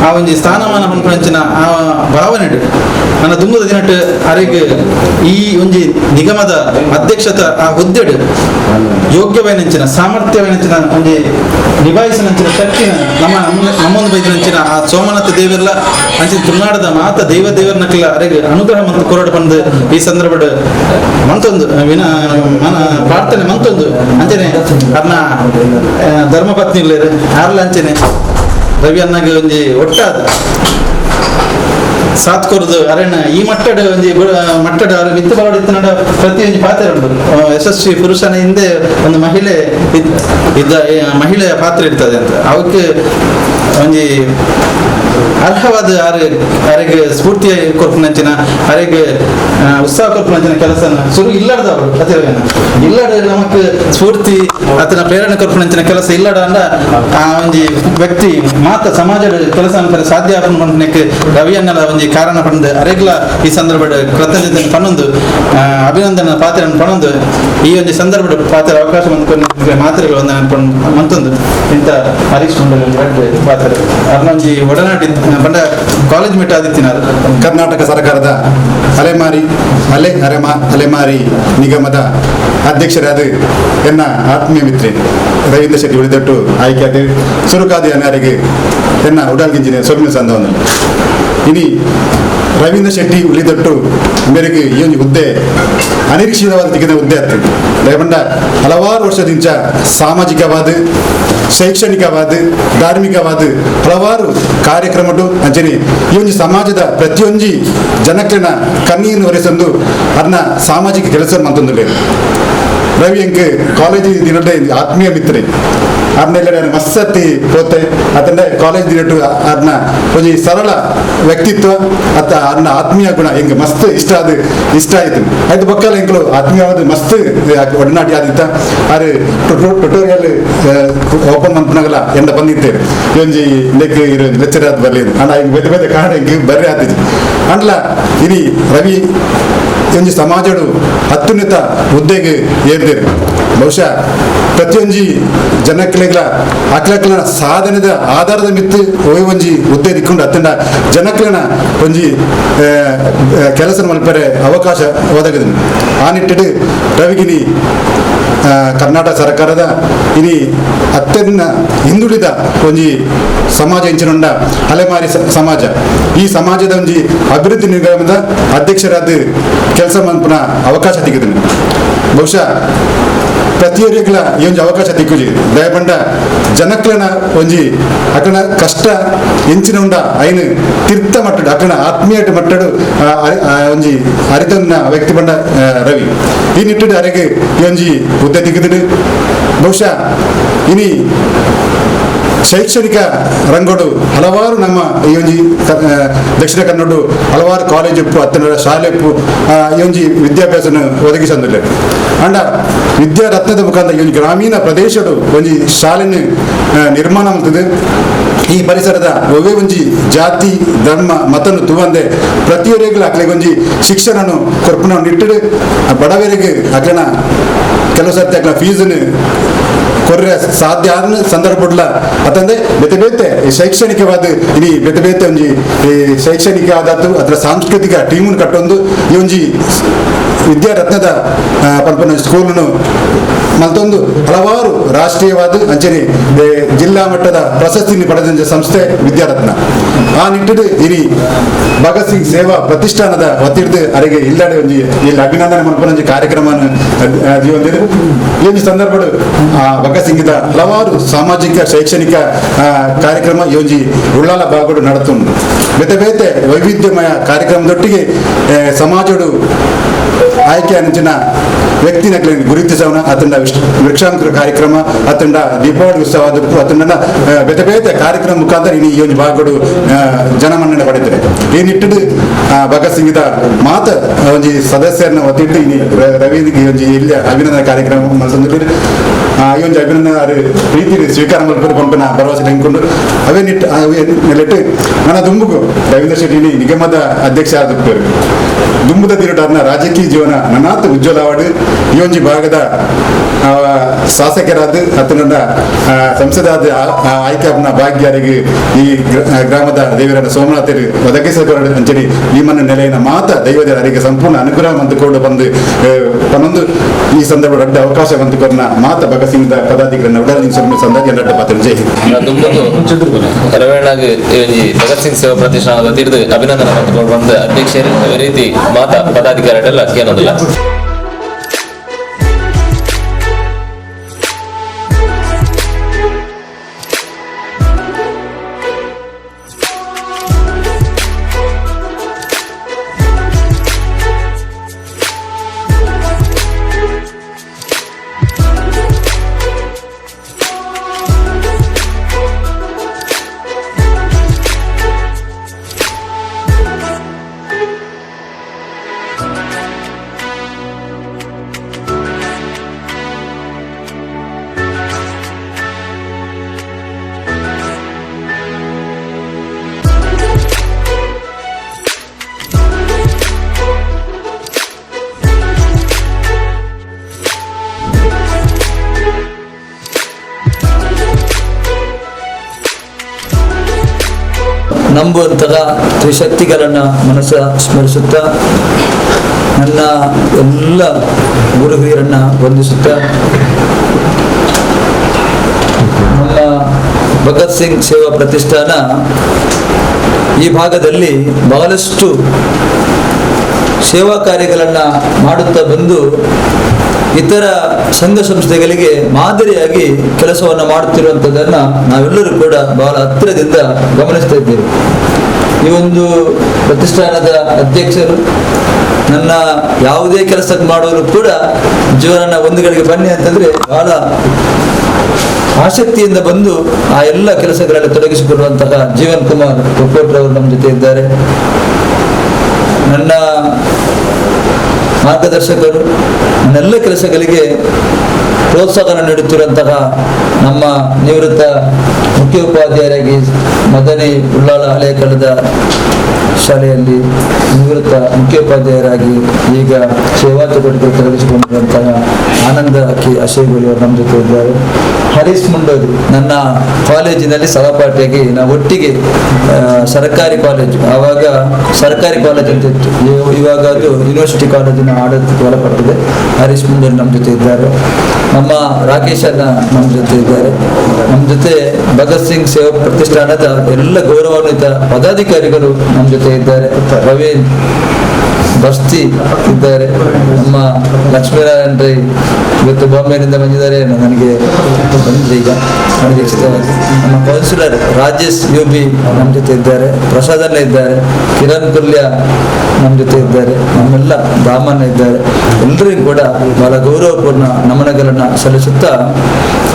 S3: ಆ ಒಂಜಿ ಸ್ಥಾನಮಾನ ಪಂಚಿನ ಆ ಭಾವನೆ ನನ್ನ ದುಂಬದ ದಿನಟ್ಟು ಅರೆಗೆ ಈ ಒಂಜಿ ನಿಗಮದ ಅಧ್ಯಕ್ಷತ ಆ ಹುದ್ದೆಡು ಯೋಗ್ಯವಾಯಿನಂಚಿನ ಸಾಮರ್ಥ್ಯವಾಯಿನಂಚಿನ ಒಂಜಿ ನಿಭಾಯಿಸಿನಂಚಿನ ಶಕ್ತಿನ ನಮ್ಮೊಂದು ಬೈದಿನಂಚಿನ ಆ ಸೋಮನಾಥ ದೇವಿರ್ಲ ಅಂಚಿನ ತುಳುನಾಡದ ಮಾತ ದೇವರನಕ್ಲ ಅರೆಗೆ ಅನುಗ್ರಹ ಮತ್ತು ಕೊರಡು ಬಂದು ಈ ಸಂದರ್ಭದ ಮಂತೊಂದು ಪ್ರಾರ್ಥನೆ ಮಂತೊಂದು ಅಂಚನೆ ಅರ್ನ ಧರ್ಮಪತ್ನಿ ಆರ್ಲ ಅಂಚನೆ ರವಿ ಅನ್ನಗೆ ಒಂಜಿ ಒಟ್ಟಾದ ಸಾತ್ ಕೊರದು ಅರೆನ ಈ ಮಟ್ಟಡ ಒಂಜಿ ಮಟ್ಟಡ ಅವ್ರ ಮಿತ್ತು ಬರೋಡಿತ್ತು ನಡ ಪ್ರತಿ ಒಂಜಿ ಪಾತ್ರ ಉಂಟು ಯಶಸ್ವಿ ಪುರುಷನ ಹಿಂದೆ ಒಂದು ಮಹಿಳೆ ಮಹಿಳೆಯ ಪಾತ್ರ ಇರ್ತದೆ ಅಂತ ಅವಕ್ಕೆ ಒಂಜಿ ಅರ್ಹವಾದ ಅರೆಗೆ ಸ್ಫೂರ್ತಿ ಕೊರ್ಪುನಂಚಿನ ಅರೆಗೆ ಉತ್ಸಾಹ ಕೊರ್ಪುನಂಚಿನ ಕೆಲಸ ಶುರು ಇಲ್ಲದವರು ಅತಿವೇನ ಇಲ್ಲಡ ನಮಕ್ ಸ್ಫೂರ್ತಿ ಆತನ ಪ್ರೇರಣೆ ಕೊರ್ಪುನಂಚಿನ ಕೆಲಸ ಇಲ್ಲಡ ಅಂದ ಆ ಒಂಜಿ ವ್ಯಕ್ತಿ ಮಾತ ಸಮಾಜದ ಕೆಲಸ ಅಂತ ಸಾಧ್ಯ ಆಪುನಕ್ಕೆ ರವಿಯನ್ನಲ ಒಂಜಿ ಕಾರಣ ಪಂದು ಅರೆಗ್ಲ ಈ ಸಂದರ್ಭದ ಕೃತಜ್ಞತೆ ಪನ್ನೊಂದು ಅಭಿನಂದನ ಪಾತ್ರ ಪನ್ನೊಂದು ಈ ಒಂದು ಸಂದರ್ಭದ ಪಾತ್ರ ಅವಕಾಶ ಮಾತ್ರೆಗಳು ಒಂದು ಅನ್ಕೊಂಡು ಮಂತೊಂದು ಇಂಥ ಹರೀಶ್ ಪಾತ್ರ ಅರ್ನೊಂಜಿ ಒಡನಾಡಿ ಬಂಡ ಕಾಲೇಜ್ ಮೇಟ್ ಆದಿತ್ತಿನಾರು
S4: ಕರ್ನಾಟಕ ಸರ್ಕಾರದ ಅಲೆಮಾರಿ ನಿಗಮದ ಅಧ್ಯಕ್ಷರಾದ ಎನ್ನ ಆತ್ಮೀಯ ಮಿತ್ರೆ ರವೀಂದ್ರ ಶೆಟ್ಟಿ ಉಳಿದಟ್ಟು ಆಯ್ಕೆಯಾದ ಸುರುಕಾದಿ ಅನಾರಿಗೆ ಎನ್ನ ಉಡಾಲ್ಗಿಂಜಿನ ಸೊಲ್ಮೆ ಸಂದವನು ಇನಿ ರವೀಂದ್ರ ಶೆಟ್ಟಿ ಉಳಿದಟ್ಟು ಮೇರೆಗೆ ಈ ಒಂದು ಹುದ್ದೆ ಅನಿರೀಕ್ಷಿತವಾದ ತೆಗೆದ ವಿದ್ಯಾರ್ಥಿ ದಯಪಂಡ ಹಲವಾರು ವರ್ಷದಿಂದ ಸಾಮಾಜಿಕವಾದ ಶೈಕ್ಷಣಿಕವಾದ ಧಾರ್ಮಿಕವಾದ ಹಲವಾರು ಕಾರ್ಯಕ್ರಮಗಳು ಅಂಚನೆ ಈ ಒಂದು ಸಮಾಜದ ಪ್ರತಿಯೊಂದು ಜನಕ್ಲಿನ ಕಣ್ಣೀರನ್ನು ಒರೆಸಂದು ಅದನ್ನ ಸಾಮಾಜಿಕ ಕೆಲಸ ಮಂತೊಂದು ರವಿ ಅಂಕ್ ಕಾಲೇಜ್ ದಿನದ ಆತ್ಮೀಯ ಮಿತ್ರೆ ಅದನ್ನೆಲ್ಲ ಮಸ್ಸತ್ತಿ ಹೋತೆ ಅದನ್ನ ಕಾಲೇಜ್ ದಿನಟ್ಟು ಅದನ್ನ ಒಂದು ಸರಳ ವ್ಯಕ್ತಿತ್ವ ಅತ್ತ ಅದನ್ನ ಆತ್ಮೀಯ ಗುಣ ಹೆಂಗೆ ಮಸ್ತ್ ಇಷ್ಟ ಆಯ್ತು ಆಯ್ತು ಬಕ್ಕಲ್ಲ ಹೆಂಗಳು ಆತ್ಮೀಯವಾದ ಮಸ್ತ್ ಒಡನಾಟಿ ಆದಿತ್ತ ಅದು ಟ್ಯುಟೋರಿಯಲ್ ಓಪನ್ ಮನ್ಪನಾಗಲ್ಲ ಎಂದ ಬಂದಿದ್ದೇವೆ ಒಂಜಿ ಲೆಕ್ಕ ಇರೋ ಲೆಕ್ಚರ್ ಆದ ಬರ್ಲಿದ್ದು ಅಣ್ಣ ಹಿಂಗೆ ಬೇತೆ ಬೇತೆ ಕಾರಣ ಹಿಂಗೆ ಬರ್ರಿ ಆತಿದ್ವಿ ಅಂಡ್ಲ ಇನಿ ರವಿ ಒಂಜಿ ಸಮಾಜಡು ಅತ್ಯುನ್ನತ ಹುದ್ದೆಗೆ ಏರ್ದೇರು ಬಹುಶಃ ಪ್ರತಿಯೊಂಜಿ ಜನಕ್ಲೆಗಳ ಅಕ್ಲಕ್ಲನ ಸಾಧನೆದ ಆಧಾರದ ಮಿತ್ತು ಒಯ್ ಒಂಜಿ ಹುದ್ದೆ ದಿಕ್ಕೊಂಡು ಅತ್ತಂಡ ಜನಕ್ಲನ ಒಂಜಿ ಕೆಲಸ ಮಲ್ಪರೆ ಅವಕಾಶ ಒದಗದ ಆ ನಿಟ್ಟಿಡು ರವಿಗಿನಿ ಕರ್ನಾಟಕ ಸರ್ಕಾರದ ಇನಿ ಅತ್ಯಂತ ಹಿಂದುಳಿದ ಒಂಜಿ ಸಮಾಜ ಇಂಚಿನುಂಡ ಅಲೆಮಾರಿ ಸಮಾಜ ಈ ಸಮಾಜದ ಒಂಜಿ ಅಭಿವೃದ್ಧಿ ನಿಗಮದ ಅಧ್ಯಕ್ಷರಾದ ಕೆಲಸ ಮನ್ಪುನ ಅವಕಾಶ ತೆಗೆದನು ಬಹುಶಃ ಪ್ರತಿಯೊಬ್ಬರಿಗಳ ಈ ಒಂದು ಅವಕಾಶ ತಿಕ್ಕುಜಿ ದಯಪಂಡ ಜನಕ್ಲನ ಒಂಜಿ ಅಕನ ಕಷ್ಟ ಎಂಚಿನ ಉಂಡ ಐನು ತೀರ್ಥ ಮಟ್ಟಡು ಅಕನ ಆತ್ಮೀಯ ಮಟ್ಟಡು ಒಂಜಿ ಅರಿತನ್ನ ವ್ಯಕ್ತಿ ಬಂಡ ರವಿ ಈ ನಿಟ್ಟಿಡು ಅರೆಗೆ ಈ ಒಂಜಿ ಹುದ್ದೆ ತೆಗೆದು ಬಹುಶಃ ಇನಿ ಶೈಕ್ಷಣಿಕ ರಂಗೋಡು ಹಲವಾರು ನಮ್ಮ ಈ ಒಂಜಿ ದಕ್ಷಿಣ ಕನ್ನಡ ಹಲವಾರು ಕಾಲೇಜು ಅತ್ತನ ಶಾಲೆ ಈ ಒಂಜಿ ವಿದ್ಯಾಭ್ಯಾಸನ ಒದಗಿಸಂದಿಲ್ಲ ಅಂಡ ವಿದ್ಯಾರತ್ನದ ಮುಖಾಂತರ ಈ ಒಂದು ಗ್ರಾಮೀಣ ಪ್ರದೇಶಡು ಒಂಜಿ ಶಾಲೆನ ನಿರ್ಮಾಣ ಮಾಡ್ತದೆ ಈ ಪರಿಸರದ ಒವೇ ಒಂಜಿ ಜಾತಿ ಧರ್ಮ ಮತನು ತುವಂದೆ ಪ್ರತಿಯೊಬ್ಬರಿಗೂ ಅಕ್ಲಿಗೆ ಒಂಜಿ ಶಿಕ್ಷಣನು ಕೊರ್ಪುನ ನಿಟ್ಟಿಡು ಬಡವರಿಗೆ ಅಕ್ಲನ ಕೆಲವು ಸರ್ತಿ ಅಕ್ಲ ಫೀಸನ್ನು ಕೊರ್ರೆ ಸಾಧ್ಯ ಆದ ಸಂದರ್ಭಡ್ಲ ಅತಂದೆ ಬೇತೆ ಬೇತೆ ಶೈಕ್ಷಣಿಕವಾದ ಇನಿ ಬೇತೆ ಬೇತೆ ಒಂಜಿ ಶೈಕ್ಷಣಿಕವಾದದ್ದು ಅದರ ಸಾಂಸ್ಕೃತಿಕ ಟೀಮನ್ನು ಕಟ್ಟೊಂದು ಈ ಒಂಜಿ ವಿದ್ಯಾರತ್ನದ ಪಂಪನ ಸ್ಕೂಲನ್ನು ಮತ್ತೊಂದು ಹಲವಾರು ರಾಷ್ಟ್ರೀಯವಾದ ಅಂಚನೆ ಜಿಲ್ಲಾ ಮಟ್ಟದ ಪ್ರಶಸ್ತಿ ಪಡೆದ ಸಂಸ್ಥೆ ವಿದ್ಯಾರತ್ನ ಆ ನಿಟ್ಟಿಡು ಇನಿ ಭಗತ್ ಸಿಂಗ್ ಸೇವಾ ಪ್ರತಿಷ್ಠಾನದ ಒತ್ತಿಡ್ದು ಅರೆಗೆ ಇಲ್ಲಡೆ ಒಂಜಿ ಇಲ್ಲಿ ಅಭಿನಂದನೆ ಮಲ್ಪನ ಕಾರ್ಯಕ್ರಮ ಜೀವನದಲ್ಲಿ ಈ ಒಂದು ಸಂದರ್ಭಡು ಭಗತ್ ಸಿಂಗಿದ ಹಲವಾರು ಸಾಮಾಜಿಕ ಶೈಕ್ಷಣಿಕ ಕಾರ್ಯಕ್ರಮ ಈ ಒಂಜಿ ಉಳ್ಳಾಲ ಭಾಗಗಳು ನಡತುಂಡು ಬೇತೆ ಬೇತೆ ವೈವಿಧ್ಯಮಯ ಕಾರ್ಯಕ್ರಮದೊಟ್ಟಿಗೆ ಸಮಾಜಡು ಆಯ್ಕೆ ಅಂಚಿನ ವ್ಯಕ್ತಿನ ಗುರುತಿಸೋಣ ಅತಂಡ ವೃಕ್ಷಾಂತರ ಕಾರ್ಯಕ್ರಮ ಅತಂಡ ದೀಪಾವಳಿ ಉತ್ಸವ ಅತಂಡ ಬೇತೆ ಬೇತೆ ಕಾರ್ಯಕ್ರಮ ಮುಖಾಂತರ ಈ ಒಂದು ಭಾಗಗಳು ಜನಮನ್ನಣೆ ಪಡೆದರೆ ಈ ನಿಟ್ಟಿಡು ಭಗತ್ ಸಿಂಗಿದ ಮಾತ ಒಂಜಿ ಸದಸ್ಯರನ್ನ ಒತ್ತಿಟ್ಟು ಇನಿ ರವಿಗೆ ಒಂಜಿ ಇಲ್ಲಿ ಅಭಿನಂದನೆ ಕಾರ್ಯಕ್ರಮ ಮನಸ್ಸಂದ್ರೆ ಈ ಒಂದು ಅಭಿನಂದನೆ ಪ್ರೀತಿ ಸ್ವೀಕಾರ ಮಲ್ಪರು ಪಂಪನ ಭರವಸೆ ತೆಗೆದುಕೊಂಡು ಅವೇ ನೆಲೆಟ್ಟು ನನ್ನ ದುಂಬುಗು ರವೀಂದ್ರ ಶೆಟ್ಟಿ ನಿಗಮದ ಅಧ್ಯಕ್ಷ ಆದಪ್ಪರು ದುಂಬುದ ತಿರುಟಾರ್ನ ರಾಜಕೀಯ ಜೀವನ ನನ್ನಾತ್ ಉಜ್ವಲವಾಡು ಈ ಒಂಜಿ ಭಾಗದ ಶಾಸಕರಾದ ಅತನ ಸಂಸದಾದ ಆಯ್ಕೆನ ಭಾಗ್ಯರಿಗೆ ಈ ಗ್ರಾಮದ ದೇವರ ಸೋಮನಾಥರು ಒದಗಿಸಿಕೊಂಡು ಅಂಚನೆ ಈ ಮನ ನೆಲೆಯ ಮಾತ ದೈವದರಿಗೆ ಸಂಪೂರ್ಣ ಅನುಗ್ರಹ ಮಂತುಕೊಂಡು ಬಂದು ಪನ್ನೊಂದು ಈ ಸಂದರ್ಭ ದೊಡ್ಡ ಅವಕಾಶ ಮಂತುಕೊರ್ನ ಮಾತ ಭಗತ್ ಸಿಂಗ್ ಪದಾಧಿಕಾರಿನ ಉಡಲಿಂಗ್ ಸಂದಾಜ ಎಂಡ ಪಾತ್ರ ಜೈ
S1: ರವೇಣಾಗಿ ಭಗತ್ ಸಿಂಗ್ ಸೇವಾ ಪ್ರತಿಷ್ಠಾನದ ತೀರ್ದು ಅಭಿನಂದನೆ ಮಂತುಕೊಂಡು ಬಂದ ಅಧ್ಯಕ್ಷರು ರೀತಿ ಮಾತ ಪದಾಧಿಕಾರಿಗಳೆಲ್ಲ ಕೇಳೋದಿಲ್ಲ.
S5: ನಂಬುವಂತಹ ತ್ರಿಶಕ್ತಿಗಳನ್ನು ಮನಸ್ಸ ಸ್ಮರಿಸುತ್ತಾ ನನ್ನ ಎಲ್ಲ ಗುರು ಹಿರಿಯರನ್ನ ವಂದಿಸುತ್ತಾ ನಮ್ಮ ಭಗತ್ ಸಿಂಗ್ ಸೇವಾ ಪ್ರತಿಷ್ಠಾನ ಈ ಭಾಗದಲ್ಲಿ ಬಹಳಷ್ಟು ಸೇವಾ ಕಾರ್ಯಗಳನ್ನು ಮಾಡುತ್ತಾ ಬಂದು ಇತರ ಸಂಘ ಸಂಸ್ಥೆಗಳಿಗೆ ಮಾದರಿಯಾಗಿ ಕೆಲಸವನ್ನು ಮಾಡುತ್ತಿರುವಂಥದ್ದನ್ನು ನಾವೆಲ್ಲರೂ ಕೂಡ ಬಹಳ ಹತ್ತಿರದಿಂದ ಗಮನಿಸ್ತಾ ಇದ್ದೇವೆ. ಈ ಒಂದು ಪ್ರತಿಷ್ಠಾನದ ಅಧ್ಯಕ್ಷರು ನನ್ನ ಯಾವುದೇ ಕೆಲಸ ಮಾಡೋರು ಕೂಡ ಜೀವನ ಒಂದು ಕಡೆಗೆ ಬನ್ನಿ ಅಂತಂದ್ರೆ ಬಹಳ ಆಸಕ್ತಿಯಿಂದ ಬಂದು ಆ ಎಲ್ಲ ಕೆಲಸಗಳಲ್ಲಿ ತೊಡಗಿಸಿಕೊಳ್ಳುವಂತಹ ಜೀವನ್ ಕುಮಾರ್ ಕೊಕ್ಕೋಟ್ರವರು ನಮ್ಮ ಜೊತೆ ಇದ್ದಾರೆ. ನನ್ನ ಮಾರ್ಗದರ್ಶಕರು ನನ್ನೆಲ್ಲ ಕೆಲಸಗಳಿಗೆ ಪ್ರೋತ್ಸಾಹ ನೀಡುತ್ತಿರುವಂತಹ ನಮ್ಮ ನಿವೃತ್ತ ಮುಖ್ಯೋಪಾಧ್ಯಾಯರಾಗಿ ಮದನಿ ಉಳ್ಳಾಳ ಹಳೆಯ ಕಳೆದ ಶಾಲೆಯಲ್ಲಿ ನಿವೃತ್ತ ಮುಖ್ಯೋಪಾಧ್ಯಾಯರಾಗಿ ಈಗ ಸೇವಾ ಚಟುವಟಿಕೆ ತೊಡಗಿಸಿಕೊಂಡಿರುವಂತಹ ಆನಂದ ಕೆ ಅಶೇಗೋಳಿ ಅವರು ನಮ್ಮ ಜೊತೆ ಇದ್ದಾರೆ. ಹರೀಶ್ ಮುಂಡೋದಿ ನನ್ನ ಕಾಲೇಜಿನಲ್ಲಿ ಸಹಪಾಠಿಯಾಗಿ ನಾವು ಒಟ್ಟಿಗೆ ಸರ್ಕಾರಿ ಕಾಲೇಜು, ಆವಾಗ ಸರ್ಕಾರಿ ಕಾಲೇಜ್ ಅಂತ ಇತ್ತು, ಇವಾಗ ಅದು ಯೂನಿವರ್ಸಿಟಿ ಕಾಲೇಜಿನ ಆಡಳಿತಕ್ಕೆ ಒಳಪಟ್ಟಿದೆ. ಹರೀಶ್ ಮುಂಡೋದಿ ನಮ್ಮ ಜೊತೆ ಇದ್ದಾರೆ. ನಮ್ಮ ರಾಕೇಶ್ ಅಣ್ಣ ನಮ್ಮ ಜೊತೆ ಇದ್ದಾರೆ. ನಮ್ಮ ಜೊತೆ ಭಗತ್ ಸಿಂಗ್ ಸೇವಾ ಪ್ರತಿಷ್ಠಾನದ ಎಲ್ಲ ಗೌರವಾನ್ವಿತ ಪದಾಧಿಕಾರಿಗಳು ನಮ್ಮ ಜೊತೆ ಇದ್ದಾರೆ. ಪ್ರವೀಣ್ ಬಸ್ತಿ ಇದ್ದಾರೆ. ನಮ್ಮ ಲಕ್ಷ್ಮೀನಾರಾಯಣ ರೈ ಇವತ್ತು ಬಾಂಬೆನಿಂದ ಬಂದಿದ್ದಾರೆ, ನನಗೆ ಬಂದಿದೆ ಈಗ ಅನಿರೀಕ್ಷಿತವಾಗಿ. ನಮ್ಮ ಕೌನ್ಸಿಲರ್ ರಾಜೇಶ್ ಯುಬಿ ನಮ್ಮ ಜೊತೆ ಇದ್ದಾರೆ. ಪ್ರಸಾದನ್ನ ಇದ್ದಾರೆ. ಕಿರಣ್ ಕುಲ್ಯ ನಮ್ಮ ಜೊತೆ ಇದ್ದಾರೆ. ನಮ್ಮೆಲ್ಲ ದಾಮನ್ನ ಇದ್ದಾರೆ. ಎಲ್ಲರಿಗೂ ಕೂಡ ಬಹಳ ಗೌರವಪೂರ್ಣ ನಮನಗಳನ್ನು ಸಲ್ಲಿಸುತ್ತಾ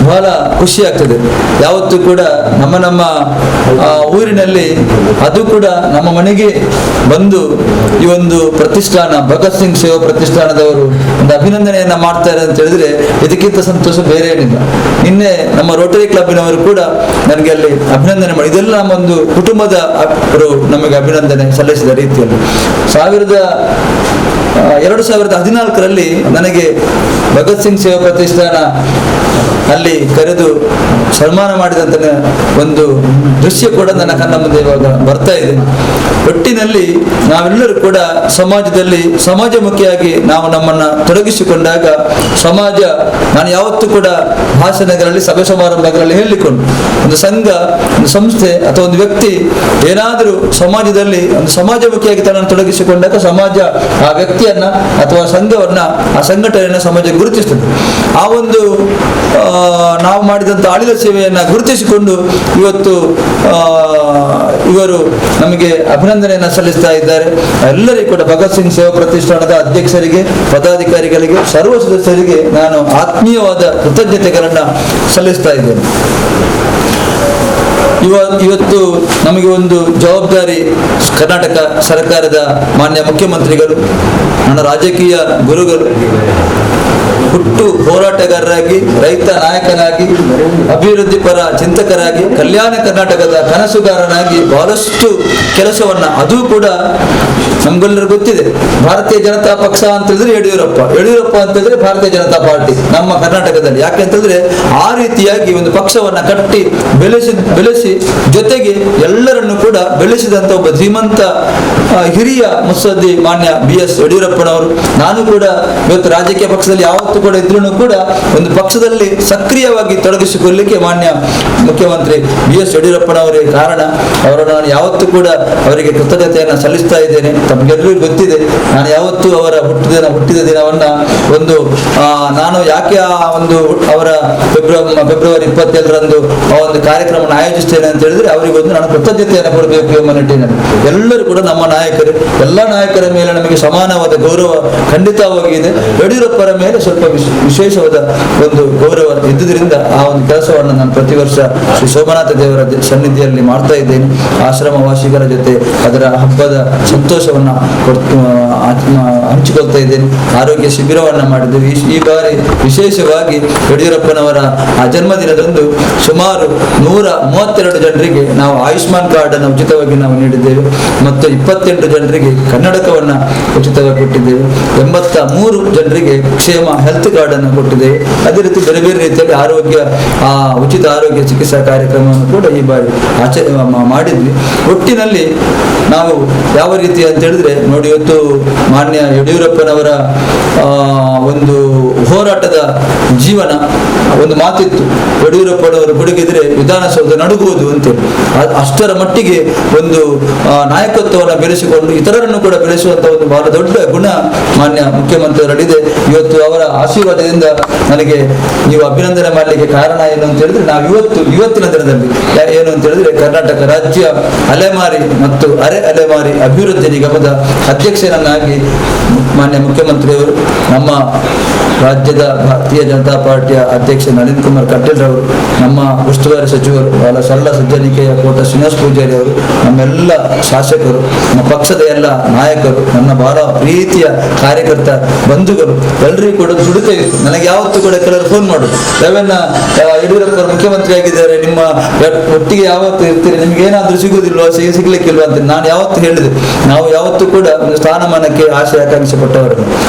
S5: ಬಹಳ ಖುಷಿ ಆಗ್ತದೆ. ಯಾವತ್ತೂ ಕೂಡ ನಮ್ಮ ಊರಿನಲ್ಲಿ ಅದು ಕೂಡ ನಮ್ಮ ಮನೆಗೆ ಬಂದು ಈ ಒಂದು ಪ್ರತಿಷ್ಠಾನ ಭಗತ್ ಸಿಂಗ್ ಸೇವಾ ಪ್ರತಿಷ್ಠಾನದವರು ಒಂದು ಅಭಿನಂದನೆಯನ್ನ ಮಾಡ್ತಾರೆ ಅಂತ ಹೇಳಿದ್ರೆ ಇದಕ್ಕಿಂತ ಸಂತೋಷ ಬೇರೆ ಏನಿಲ್ಲ. ನಿನ್ನೆ ನಮ್ಮ ರೋಟರಿ ಕ್ಲಬ್ಬಿನವರು ಕೂಡ ನನಗೆ ಅಲ್ಲಿ ಅಭಿನಂದನೆ ಮಾಡಿ, ಇದೆಲ್ಲ ನಮ್ಮೊಂದು ಕುಟುಂಬದ ನಮಗೆ ಅಭಿನಂದನೆ ಸಲ್ಲಿಸಿದ ರೀತಿಯಲ್ಲಿ 2014ರಲ್ಲಿ ನನಗೆ ಭಗತ್ ಸಿಂಗ್ ಸೇವಾ ಪ್ರತಿಷ್ಠಾನ ಅಲ್ಲಿ ಕರೆದು ಸನ್ಮಾನ ಮಾಡಿದಂತ ಒಂದು ದೃಶ್ಯ ಕೂಡ ನನ್ನ ಕಣ್ಣ ಮುಂದೆ ಇವಾಗ ಬರ್ತಾ ಇದೆ. ಒಟ್ಟಿನಲ್ಲಿ ನಾವೆಲ್ಲರೂ ಕೂಡ ಸಮಾಜದಲ್ಲಿ ಸಮಾಜಮುಖಿಯಾಗಿ ನಾವು ನಮ್ಮನ್ನ ತೊಡಗಿಸಿಕೊಂಡಾಗ ಸಮಾಜ, ನಾನು ಯಾವತ್ತೂ ಕೂಡ ಭಾಷಣಗಳಲ್ಲಿ ಸಭೆ ಸಮಾರಂಭಗಳಲ್ಲಿ ಹೇಳಿಕೊಂಡು ಒಂದು ಸಂಘ, ಒಂದು ಸಂಸ್ಥೆ ಅಥವಾ ಒಂದು ವ್ಯಕ್ತಿ ಏನಾದರೂ ಸಮಾಜದಲ್ಲಿ ಒಂದು ಸಮಾಜಮುಖಿಯಾಗಿ ತನ್ನನ್ನು ತೊಡಗಿಸಿಕೊಂಡಾಗ ಸಮಾಜ ಆ ವ್ಯಕ್ತಿಯನ್ನ ಅಥವಾ ಸಂಘವನ್ನ, ಆ ಸಂಘಟನೆಯನ್ನ ಸಮಾಜ ಗುರುತಿಸ್ತದೆ. ಆ ಒಂದು ನಾವು ಮಾಡಿದಂಥ ಆಳಿದ ಸೇವೆಯನ್ನ ಗುರುತಿಸಿಕೊಂಡು ಇವತ್ತು ಇವರು ನಮಗೆ ಅಭಿನಂದನೆಯನ್ನು ಸಲ್ಲಿಸ್ತಾ ಇದ್ದಾರೆ. ಎಲ್ಲರಿಗೂ ಕೂಡ ಭಗತ್ ಸಿಂಗ್ ಸೇವಾ ಪ್ರತಿಷ್ಠಾನದ ಅಧ್ಯಕ್ಷರಿಗೆ, ಪದಾಧಿಕಾರಿಗಳಿಗೆ, ಸರ್ವ ಸದಸ್ಯರಿಗೆ ನಾನು ಆತ್ಮೀಯವಾದ ಕೃತಜ್ಞತೆಗಳನ್ನು ಸಲ್ಲಿಸ್ತಾ ಇದ್ದೇನೆ. ಇವತ್ತು ನಮಗೆ ಒಂದು ಜವಾಬ್ದಾರಿ ಕರ್ನಾಟಕ ಸರ್ಕಾರದ ಮಾನ್ಯ ಮುಖ್ಯಮಂತ್ರಿಗಳು, ನನ್ನ ರಾಜಕೀಯ ಗುರುಗಳು, ಹುಟ್ಟು ಹೋರಾಟಗಾರರಾಗಿ, ರೈತ ನಾಯಕನಾಗಿ, ಅಭಿವೃದ್ಧಿ ಪರ ಚಿಂತಕರಾಗಿ, ಕಲ್ಯಾಣ ಕರ್ನಾಟಕದ ಕನಸುಗಾರನಾಗಿ ಬಹಳಷ್ಟು ಕೆಲಸವನ್ನ, ಅದು ಕೂಡ ನಮ್ಗೆಲ್ಲರೂ ಗೊತ್ತಿದೆ. ಭಾರತೀಯ ಜನತಾ ಪಕ್ಷ ಅಂತ ಹೇಳಿದ್ರೆ ಯಡಿಯೂರಪ್ಪ ಅಂತ ಹೇಳಿದ್ರೆ ಭಾರತೀಯ ಜನತಾ ಪಾರ್ಟಿ ನಮ್ಮ ಕರ್ನಾಟಕದಲ್ಲಿ. ಯಾಕೆಂತಂದ್ರೆ ಆ ರೀತಿಯಾಗಿ ಒಂದು ಪಕ್ಷವನ್ನ ಕಟ್ಟಿ ಬೆಳೆಸಿ ಜೊತೆಗೆ ಎಲ್ಲರನ್ನು ಕೂಡ ಬೆಳೆಸಿದಂತ ಒಬ್ಬ ಧೀಮಂತ ಹಿರಿಯ ಮುತ್ಸದ್ದಿ ಮಾನ್ಯ BS ಯಡಿಯೂರಪ್ಪನವರು. ನಾನು ಕೂಡ ಇವತ್ತು ರಾಜಕೀಯ ಪಕ್ಷದಲ್ಲಿ ಯಾವತ್ತೂ ಕೂಡ ಇದ್ರೂ ಕೂಡ ಒಂದು ಪಕ್ಷದಲ್ಲಿ ಸಕ್ರಿಯವಾಗಿ ತೊಡಗಿಸಿಕೊಳ್ಳಲಿಕ್ಕೆ ಮಾನ್ಯ ಮುಖ್ಯಮಂತ್ರಿ BS ಯಡಿಯೂರಪ್ಪನವರೇ ಕಾರಣ. ಅವರನ್ನು ನಾನು ಯಾವತ್ತೂ ಕೂಡ ಅವರಿಗೆ ಕೃತಜ್ಞತೆಯನ್ನು ಸಲ್ಲಿಸ್ತಾ ಇದ್ದೇನೆ. ತಮಗೆಲ್ಲರಿಗೂ ಗೊತ್ತಿದೆ, ನಾನು ಯಾವತ್ತೂ ಅವರ ಹುಟ್ಟಿದ ದಿನವನ್ನ ನಾನು ಯಾಕೆ ಅವರ ಫೆಬ್ರವರಿ 27ರಂದು ಆ ಒಂದು ಕಾರ್ಯಕ್ರಮ ಆಯೋಜಿಸ್ತೇನೆ ಅಂತ ಹೇಳಿದ್ರೆ ಅವರಿಗೊಂದು ನಾನು ಕೃತಜ್ಞತೆಯನ್ನು ಕೊಡಬೇಕು ಎಂಬ ನಿಟ್ಟಿನಲ್ಲಿ. ಎಲ್ಲರೂ ಕೂಡ ನಮ್ಮ ನಾಯಕರು, ಎಲ್ಲ ನಾಯಕರ ಮೇಲೆ ನಮಗೆ ಸಮಾನವಾದ ಗೌರವ ಖಂಡಿತವಾಗಿ ಇದೆ. ಯಡಿಯೂರಪ್ಪರ ಮೇಲೆ ಸ್ವಲ್ಪ ವಿಶೇಷವಾದ ಒಂದು ಗೌರವ ಇದ್ದುದರಿಂದ ಆ ಒಂದು ಕೆಲಸವನ್ನು ನಾನು ಪ್ರತಿ ವರ್ಷ ಶ್ರೀ ಸೋಮನಾಥ ದೇವರ ಸನ್ನಿಧಿಯಲ್ಲಿ ಮಾಡ್ತಾ ಇದ್ದೇನೆ. ಆಶ್ರಮ ವಾಸಿಗರ ಜೊತೆ ಅದರ ಹಬ್ಬದ ಸಂತೋಷವನ್ನು ಹಂಚಿಕೊಳ್ತಾ ಇದ್ದೇನೆ. ಆರೋಗ್ಯ ಶಿಬಿರವನ್ನು ಮಾಡಿದ್ದೇವೆ. ಈ ಬಾರಿ ವಿಶೇಷವಾಗಿ ಯಡಿಯೂರಪ್ಪನವರ ಆ ಜನ್ಮದಿನದಂದು ಸುಮಾರು 132 ಜನರಿಗೆ ನಾವು ಆಯುಷ್ಮಾನ್ ಕಾರ್ಡ್ ಅನ್ನು ಉಚಿತವಾಗಿ ನಾವು ನೀಡಿದ್ದೇವೆ ಮತ್ತು 28 ಜನರಿಗೆ ಕನ್ನಡಕವನ್ನು ಉಚಿತವಾಗಿ ಕೊಟ್ಟಿದ್ದೇವೆ. 83 ಜನರಿಗೆ ಕ್ಷೇಮ ಹೆಲ್ತ್ ಕಾರ್ಡ್ ಅನ್ನು ಕೊಟ್ಟಿದ್ದೇವೆ. ಅದೇ ರೀತಿ ಬೇರೆ ಬೇರೆ ರೀತಿಯಲ್ಲಿ ಉಚಿತ ಆರೋಗ್ಯ ಚಿಕಿತ್ಸಾ ಕಾರ್ಯಕ್ರಮವನ್ನು ಕೂಡ ಈ ಬಾರಿ ಮಾಡಿದ್ವಿ. ಒಟ್ಟಿನಲ್ಲಿ ನಾವು ಯಾವ ರೀತಿ ಅಂತ ಹೇಳಿದ್ರೆ ನೋಡಿ, ಇವತ್ತು ಮಾನ್ಯ ಯಡಿಯೂರಪ್ಪನವರ ಒಂದು ಹೋರಾಟದ ಜೀವನ. ಒಂದು ಮಾತಿತ್ತು, ಯಡಿಯೂರಪ್ಪನವರು ಗುಡುಗಿದ್ರೆ ವಿಧಾನಸೌಧ ನಡುಗುವುದು ಅಂತೇಳಿ. ಅಷ್ಟರ ಮಟ್ಟಿಗೆ ಒಂದು ನಾಯಕತ್ವವನ್ನು ಬೆಳೆಸಿಕೊಂಡು ಇತರರನ್ನು ಕೂಡ ಬೆಳೆಸುವಂತ ಒಂದು ಬಹಳ ದೊಡ್ಡ ಗುಣ ಮಾನ್ಯ ಮುಖ್ಯಮಂತ್ರಿಯವರಲ್ಲಿದೆ. ಇವತ್ತು ಅವರ ಆಶೀರ್ವಾದದಿಂದ ನನಗೆ ನೀವು ಅಭಿನಂದನೆ ಮಾಡಲಿಕ್ಕೆ ಕಾರಣ ಏನು ಅಂತ ಹೇಳಿದ್ರೆ, ನಾವು ಇವತ್ತಿನ ದಿನದಲ್ಲಿ ಏನು ಅಂತ ಹೇಳಿದ್ರೆ, ಕರ್ನಾಟಕ ರಾಜ್ಯ ಅಲೆಮಾರಿ ಮತ್ತು ಅಲೆಮಾರಿ ಅಭಿವೃದ್ಧಿ ನಿಗಮದ ಅಧ್ಯಕ್ಷರನ್ನಾಗಿ ಮಾನ್ಯ ಮುಖ್ಯಮಂತ್ರಿಯವರು, ನಮ್ಮ ರಾಜ್ಯದ ಭಾರತೀಯ ಜನತಾ ಪಾರ್ಟಿಯ ಅಧ್ಯಕ್ಷ ನಳಿನ್ ಕುಮಾರ್ ಕಟೀಲ್ ಅವರು, ನಮ್ಮ ಉಸ್ತುವಾರಿ ಸಚಿವರು ಬಹಳ ಸರಳ ಸಜ್ಜನಿಕೆಯ ಕೋಟ ಶ್ರೀನಿವಾಸ ಪೂಜಾರಿ ಅವರು, ನಮ್ಮೆಲ್ಲ ಶಾಸಕರು, ನಮ್ಮ ಪಕ್ಷದ ಎಲ್ಲ ನಾಯಕರು, ನನ್ನ ಬಹಳ ಪ್ರೀತಿಯ ಕಾರ್ಯಕರ್ತ ಬಂಧುಗಳು ಎಲ್ಲರಿಗೂ ಕೂಡ ದುಡಿತಾ ಇತ್ತು. ನನಗೆ ಯಾವತ್ತೂ ಕೂಡ ಕೆಲವರು ಫೋನ್ ಮಾಡೋದು, ಯಡಿಯೂರಪ್ಪ ಮುಖ್ಯಮಂತ್ರಿ ಆಗಿದ್ದಾರೆ, ನಿಮ್ಮ ಒಟ್ಟಿಗೆ ಯಾವತ್ತು ಇರ್ತೀರಿ, ನಿಮ್ಗೆ ಏನಾದ್ರೂ ಸಿಗುದಿಲ್ವಾ, ಸಿಗ್ಲಿಕ್ಕಿಲ್ವಾ ಅಂತ ನಾನು ಯಾವತ್ತು ಹೇಳಿದೆ. ನಾವು ಯಾವತ್ತೂ ಕೂಡ ಒಂದು ಸ್ಥಾನಮಾನಕ್ಕೆ ಆಸೆ ಆಕಾಂಕ್ಷೆ ಪಟ್ಟವರು,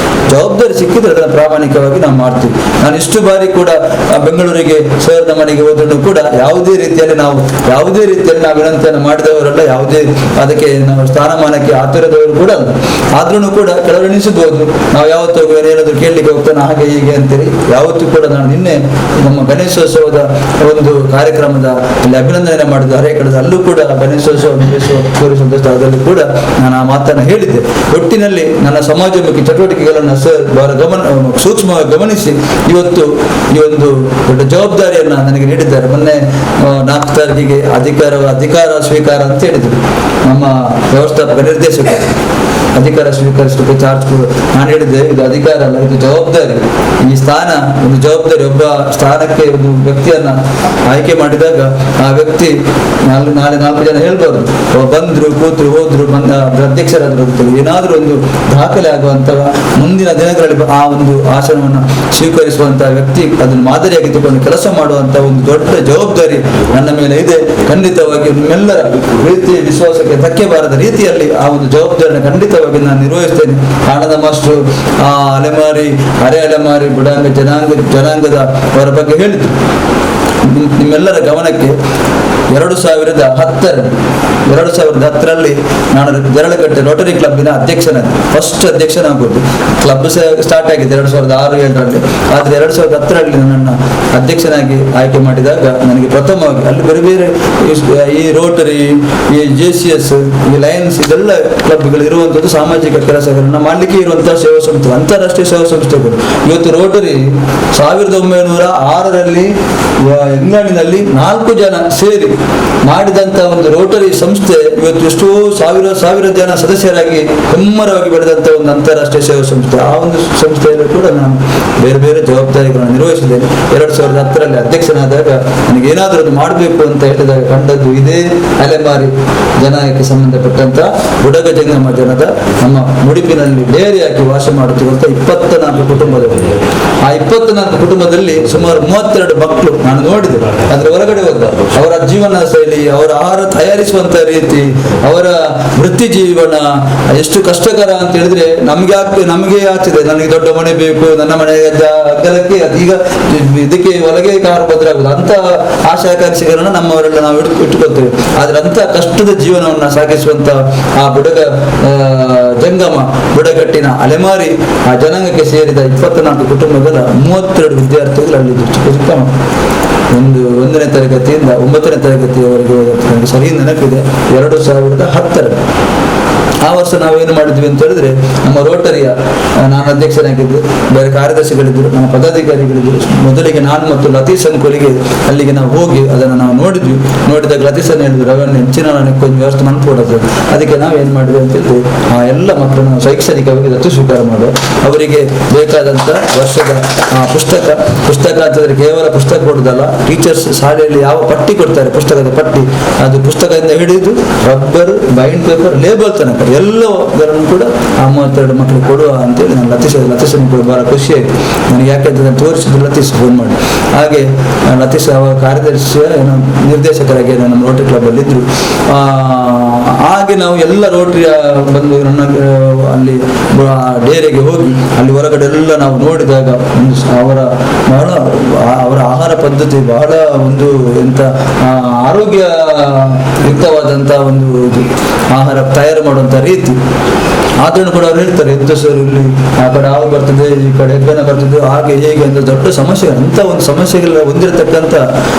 S5: ಜವಾಬ್ದಾರಿ ಸಿಕ್ಕಿದ್ರೆ ಅದನ್ನು ಪ್ರಾಮಾಣಿಕವಾಗಿ ನಾವು ಮಾಡ್ತೀವಿ. ನಾನು ಇಷ್ಟು ಬಾರಿ ಕೂಡ ಬೆಂಗಳೂರಿಗೆ ಸರ್ನ ಮನೆಗೆ ಹೋದ್ರು ಕೂಡ ಯಾವುದೇ ರೀತಿಯಲ್ಲಿ ನಾವು ವಿನಂತಿಯನ್ನು ಮಾಡಿದವರಲ್ಲ, ಯಾವುದೇ ಅದಕ್ಕೆ ನಾವು ಸ್ಥಾನಮಾನಕ್ಕೆ ಆತುರದವರು ಕೂಡ ಅಲ್ಲ. ಆದ್ರೂ ಕೂಡ ಕೆಲವರು ಎಣಿಸಬಹುದು, ನಾವು ಯಾವತ್ತೂ ಏನಾದ್ರು ಕೇಳಲಿಕ್ಕೆ ಹೋಗ್ತಾನೆ ಹಾಗೆ ಹೀಗೆ ಅಂತೇಳಿ. ಯಾವತ್ತೂ ಕೂಡ ನಾನು ನಿನ್ನೆ ನಮ್ಮ ಗಣೇಶೋತ್ಸವದ ಒಂದು ಕಾರ್ಯಕ್ರಮದ ಅಲ್ಲಿ ಅಭಿನಂದನೆ ಮಾಡಿದ ಹರೇಕಳದ ಅಲ್ಲೂ ಕೂಡ ಗಣೇಶೋತ್ಸವ ತೋರಿಸುವಂತ ಸ್ಥಳದಲ್ಲಿ ಕೂಡ ನಾನು ಆ ಮಾತನ್ನು ಹೇಳಿದ್ದೆ. ಒಟ್ಟಿನಲ್ಲಿ ನನ್ನ ಸಮಾಜಮುಖಿ ಚಟುವಟಿಕೆಗಳನ್ನು ಸರ್ ಬಹಳ ಸೂಕ್ಷ್ಮವಾಗಿ ಗಮನಿಸಿ ಇವತ್ತು ಈ ಒಂದು ದೊಡ್ಡ ಜವಾಬ್ದಾರಿಯನ್ನ ನನಗೆ ನೀಡಿದ್ದಾರೆ. ಮೊನ್ನೆ 4 ತಾರೀಕಿಗೆ ಅಧಿಕಾರ ಸ್ವೀಕಾರ ಅಂತ ಹೇಳಿದ್ರು ನಮ್ಮ ವ್ಯವಸ್ಥಾಪಕ ನಿರ್ದೇಶಕರು. ಅಧಿಕಾರ ಸ್ವೀಕರಿಸಲಿಕ್ಕೆ ಚಾರ್ಜ್ ನಾನು ಹೇಳಿದ್ದೆ, ಇದು ಅಧಿಕಾರ ಅಲ್ಲ, ಇದು ಜವಾಬ್ದಾರಿ. ಈ ಸ್ಥಾನ ಒಂದು ಜವಾಬ್ದಾರಿ. ಒಬ್ಬ ಸ್ಥಾನಕ್ಕೆ ಒಂದು ವ್ಯಕ್ತಿಯನ್ನ ಆಯ್ಕೆ ಮಾಡಿದಾಗ ಆ ವ್ಯಕ್ತಿ ನಾಳೆ 4 ಜನ ಹೇಳ್ಬಾರ್ದು, ಬಂದ್ರು ಕೂತ್ರು ಹೋದ್ರು ಅಧ್ಯಕ್ಷರಾದ್ರು ಅಂತೇಳಿ ಏನಾದ್ರೂ ಒಂದು ದಾಖಲೆ ಆಗುವಂತ ಮುಂದಿನ ದಿನಗಳಲ್ಲಿ ಆ ಒಂದು ಆಸನವನ್ನು ಸ್ವೀಕರಿಸುವಂತಹ ವ್ಯಕ್ತಿ ಅದನ್ನು ಮಾದರಿಯಾಗಿ ತಗೊಂಡು ಕೆಲಸ ಮಾಡುವಂತ ಒಂದು ದೊಡ್ಡ ಜವಾಬ್ದಾರಿ ನನ್ನ ಮೇಲೆ ಇದೆ. ಖಂಡಿತವಾಗಿ ನಿಮ್ಮೆಲ್ಲರ ಪ್ರೀತಿ ವಿಶ್ವಾಸಕ್ಕೆ ಧಕ್ಕೆ ಬಾರದ ರೀತಿಯಲ್ಲಿ ಆ ಒಂದು ಜವಾಬ್ದಾರಿಯನ್ನು ಖಂಡಿತವಾಗಿ ನಾನು ನಿರ್ವಹಿಸ್ತೇನೆ. ಆನಂದ ಮಾಸ್ಟರು ಅಲೆಮಾರಿ ಅಲೆಮಾರಿ ಬುಡಾಂಗ ಜನಾಂಗದ ಅವರ ಬಗ್ಗೆ ಹೇಳಿದ್ರು. ನಿಮ್ಮೆಲ್ಲರ ಗಮನಕ್ಕೆ 2010ರಲ್ಲಿ ನಾನು ಜರಳಗಟ್ಟೆ ರೋಟರಿ ಕ್ಲಬ್ಬಿನ ಅಧ್ಯಕ್ಷನಾಗಿ ಫಸ್ಟ್ ಅಧ್ಯಕ್ಷನಾಗೋದು. ಕ್ಲಬ್ ಸ್ಟಾರ್ಟ್ ಆಗಿದೆ 2006-7ರಲ್ಲಿ. ಆದರೆ 2010ರಲ್ಲಿ ನನ್ನನ್ನು ಅಧ್ಯಕ್ಷನಾಗಿ ಆಯ್ಕೆ ಮಾಡಿದಾಗ ನನಗೆ ಪ್ರಥಮವಾಗಿ ಅಲ್ಲಿ ಬೇರೆ ಬೇರೆ ಈ ರೋಟರಿ, ಈ JCS, ಈ ಲಯನ್ಸ್ ಇದೆಲ್ಲ ಕ್ಲಬ್ಗಳು ಇರುವಂಥದ್ದು ಸಾಮಾಜಿಕ ಕೆಲಸಗಳನ್ನ ಮಾಡಲಿಕ್ಕೆ ಇರುವಂತಹ ಸೇವಾ ಸಂಸ್ಥೆ, ಅಂತಾರಾಷ್ಟ್ರೀಯ ಸೇವಾ ಸಂಸ್ಥೆಗಳು. ಇವತ್ತು ರೋಟರಿ 1906ರಲ್ಲಿ ಇಂಗ್ಲೆಂಡಿನಲ್ಲಿ 4 ಜನ ಸೇರಿ ಮಾಡಿದಂತ ಒಂದು ರೋಟರಿ ಸಂಸ್ಥೆ ಇವತ್ತು ಎಷ್ಟೋ ಸಾವಿರ ಜನ ಸದಸ್ಯರಾಗಿ ಹೆಮ್ಮರವಾಗಿ ಬೆಳೆದಂತ ಒಂದು ಅಂತಾರಾಷ್ಟ್ರೀಯ ಸೇವಾ ಸಂಸ್ಥೆ. ಆ ಒಂದು ಸಂಸ್ಥೆಯಲ್ಲಿ ಕೂಡ ನಾನು ಬೇರೆ ಬೇರೆ ಜವಾಬ್ದಾರಿಗಳನ್ನು ನಿರ್ವಹಿಸಿದ್ದೇನೆ. 2010ರಲ್ಲಿ ಅಧ್ಯಕ್ಷನಾದಾಗ ನನಗೆ ಏನಾದರೂ ಅದು ಮಾಡಬೇಕು ಅಂತ ಹೇಳಿದಾಗ ಕಂಡದ್ದು ಇದೇ ಅಲೆಮಾರಿ ಜನಾಂಗಕ್ಕೆ ಸಂಬಂಧಪಟ್ಟಂತ ಬುಡಗ ಜಂಗಮ ಜನದ ನಮ್ಮ ಮುಡಿಪಿನಲ್ಲಿ ಡೇರಿಯಾಗಿ ವಾಸ ಮಾಡುತ್ತಿರುವಂತ 24 ಕುಟುಂಬದವರು. ಆ 24 ಕುಟುಂಬದಲ್ಲಿ ಸುಮಾರು 32 ಮಕ್ಕಳು ನಾನು ನೋಡಿದೆ. ಅದ್ರ ಹೊರಗಡೆ ಹೋದ ಅವರ ಜೀವನ ಶೈಲಿ, ಅವರ ಆಹಾರ ತಯಾರಿಸುವಂತ ರೀತಿ, ಅವರ ವೃತ್ತಿ ಜೀವನ ಎಷ್ಟು ಕಷ್ಟಕರ ಅಂತ ಹೇಳಿದ್ರೆ ನಮಗೆ ಆಗ್ತದೆ. ನನಗೆ ದೊಡ್ಡ ಮನೆ ಬೇಕು, ನನ್ನ ಮನೆ ಅಗಲಕ್ಕೆ ಈಗ ಇದಕ್ಕೆ ಒಳಗೆ ಕಾರು ಬದಲಾಗುವುದು ಅಂತ ಆಶಾಕಾಂಕ್ಷೆಗಳನ್ನ ನಮ್ಮವರೆಲ್ಲ ನಾವು ಇಟ್ಟುಕೊಳ್ತೇವೆ. ಆದ್ರೆ ಅಂತ ಕಷ್ಟದ ಜೀವನವನ್ನ ಸಾಗಿಸುವಂತ ಆ ಜಂಗಮ ಬುಡಗಟ್ಟಿನ ಅಲೆಮಾರಿ ಆ ಜನಾಂಗಕ್ಕೆ ಸೇರಿದ 24 ಕುಟುಂಬಗಳ 32 ವಿದ್ಯಾರ್ಥಿಗಳು ಅಲ್ಲಿ ಚಿಕ್ಕ ಒಂದು 1ನೇ ತರಗತಿಯಿಂದ 9ನೇ ತರಗತಿಯವರೆಗೆ ನನಗೆ ಸರಿ ನೆನಪಿದೆ. 2010ರಲ್ಲಿ ಆ ವರ್ಷ ನಾವೇನು ಮಾಡಿದ್ವಿ ಅಂತ ಹೇಳಿದ್ರೆ, ನಮ್ಮ ರೋಟರಿಯ ನಾನು ಅಧ್ಯಕ್ಷನಾಗಿದ್ದು, ಬೇರೆ ಕಾರ್ಯದರ್ಶಿಗಳಿದ್ದರು, ನಮ್ಮ ಪದಾಧಿಕಾರಿಗಳಿದ್ದರು. ಮೊದಲಿಗೆ ನಾನು ಮತ್ತು ಲತೀಶ್ ಅಂಕೋಲಿಗೆ ಅಲ್ಲಿಗೆ ನಾವು ಹೋಗಿ ಅದನ್ನು ನಾವು ನೋಡಿದ್ವಿ. ನೋಡಿದಾಗ ಲತೀಶನ್ ಹೇಳಿದ್ರು, ಅವನ್ನ ಹೆಚ್ಚಿನ ಕೊಂಚ ವ್ಯವಸ್ಥೆ ಮಾಡ್ಕೊಡೋದು. ಅದಕ್ಕೆ ನಾವು ಏನು ಮಾಡಿದ್ವಿ ಅಂತ ಹೇಳಿದ್ರೆ, ಆ ಎಲ್ಲ ಮಕ್ಕಳನ್ನು ನಾವು ಶೈಕ್ಷಣಿಕವಾಗಿ ದತ್ತು ಸ್ವೀಕಾರ ಮಾಡುವ, ಅವರಿಗೆ ಬೇಕಾದಂಥ ವರ್ಷದ ಪುಸ್ತಕ ಅಂತಂದ್ರೆ ಕೇವಲ ಪುಸ್ತಕ ಕೊಡುವುದಲ್ಲ, ಟೀಚರ್ಸ್ ಶಾಲೆಯಲ್ಲಿ ಯಾವ ಪಟ್ಟಿ ಕೊಡ್ತಾರೆ, ಪುಸ್ತಕದ ಪಟ್ಟಿ, ಅದು ಪುಸ್ತಕದಿಂದ ಹಿಡಿದು ರಬ್ಬರ್, ಬೈಂಡ್ ಪೇಪರ್, ಲೇಬಲ್ ತನಕ ಎಲ್ಲವನ್ನು ಕೂಡ ಆ 32 ಮಕ್ಕಳು ಕೊಡುವ ಅಂತೇಳಿ ನಾನು ಲತೀಶನ್ ಕೂಡ ಬಹಳ ಖುಷಿಯಾಯಿತು ನನಗೆ. ಯಾಕೆಂದ್ರೆ ನಾನು ತೋರಿಸಿದ್ರು ಲತೀಶ್ ಫೋನ್ ಮಾಡಿ. ಹಾಗೆ ಲತೀಶ್ ಅವರ ಕಾರ್ಯದರ್ಶಿಯ ನಿರ್ದೇಶಕರಾಗಿ ನಮ್ಮ ರೋಟರಿ ಕ್ಲಬ್ ಅಲ್ಲಿ ಇದ್ರು. ಹಾಗೆ ನಾವು ಎಲ್ಲ ರೋಟರಿಯ ಬಂದು ನನ್ನ ಅಲ್ಲಿ ಡೇರಿಗೆ ಹೋಗಿ ಅಲ್ಲಿ ಹೊರಗಡೆ ಎಲ್ಲ ನಾವು ನೋಡಿದಾಗ ಅವರ ಆಹಾರ ಪದ್ಧತಿ ಬಹಳ ಒಂದು ಎಂತ ಆರೋಗ್ಯಯುಕ್ತವಾದಂಥ ಒಂದು ಇದು ಆಹಾರ ತಯಾರು ಮಾಡುವಂಥ ರೀತಿ. ಆದ್ರೂ ಕೂಡ ಅವ್ರು ಹೇಳ್ತಾರೆ, ಹೆಂಗಸರು ಇಲ್ಲಿ ಆ ಕಡೆ ಹಾವು ಬರ್ತದೆ, ಈ ಕಡೆ ಹೆಗ್ಗಣ ಬರ್ತದೆ, ಹಾಗೆ ಹೇಗೆ ಅಂತ ದೊಡ್ಡ ಸಮಸ್ಯೆ. ಅಂತ ಒಂದು ಸಮಸ್ಯೆಗಳ ಹೊಂದಿರತಕ್ಕಂಥ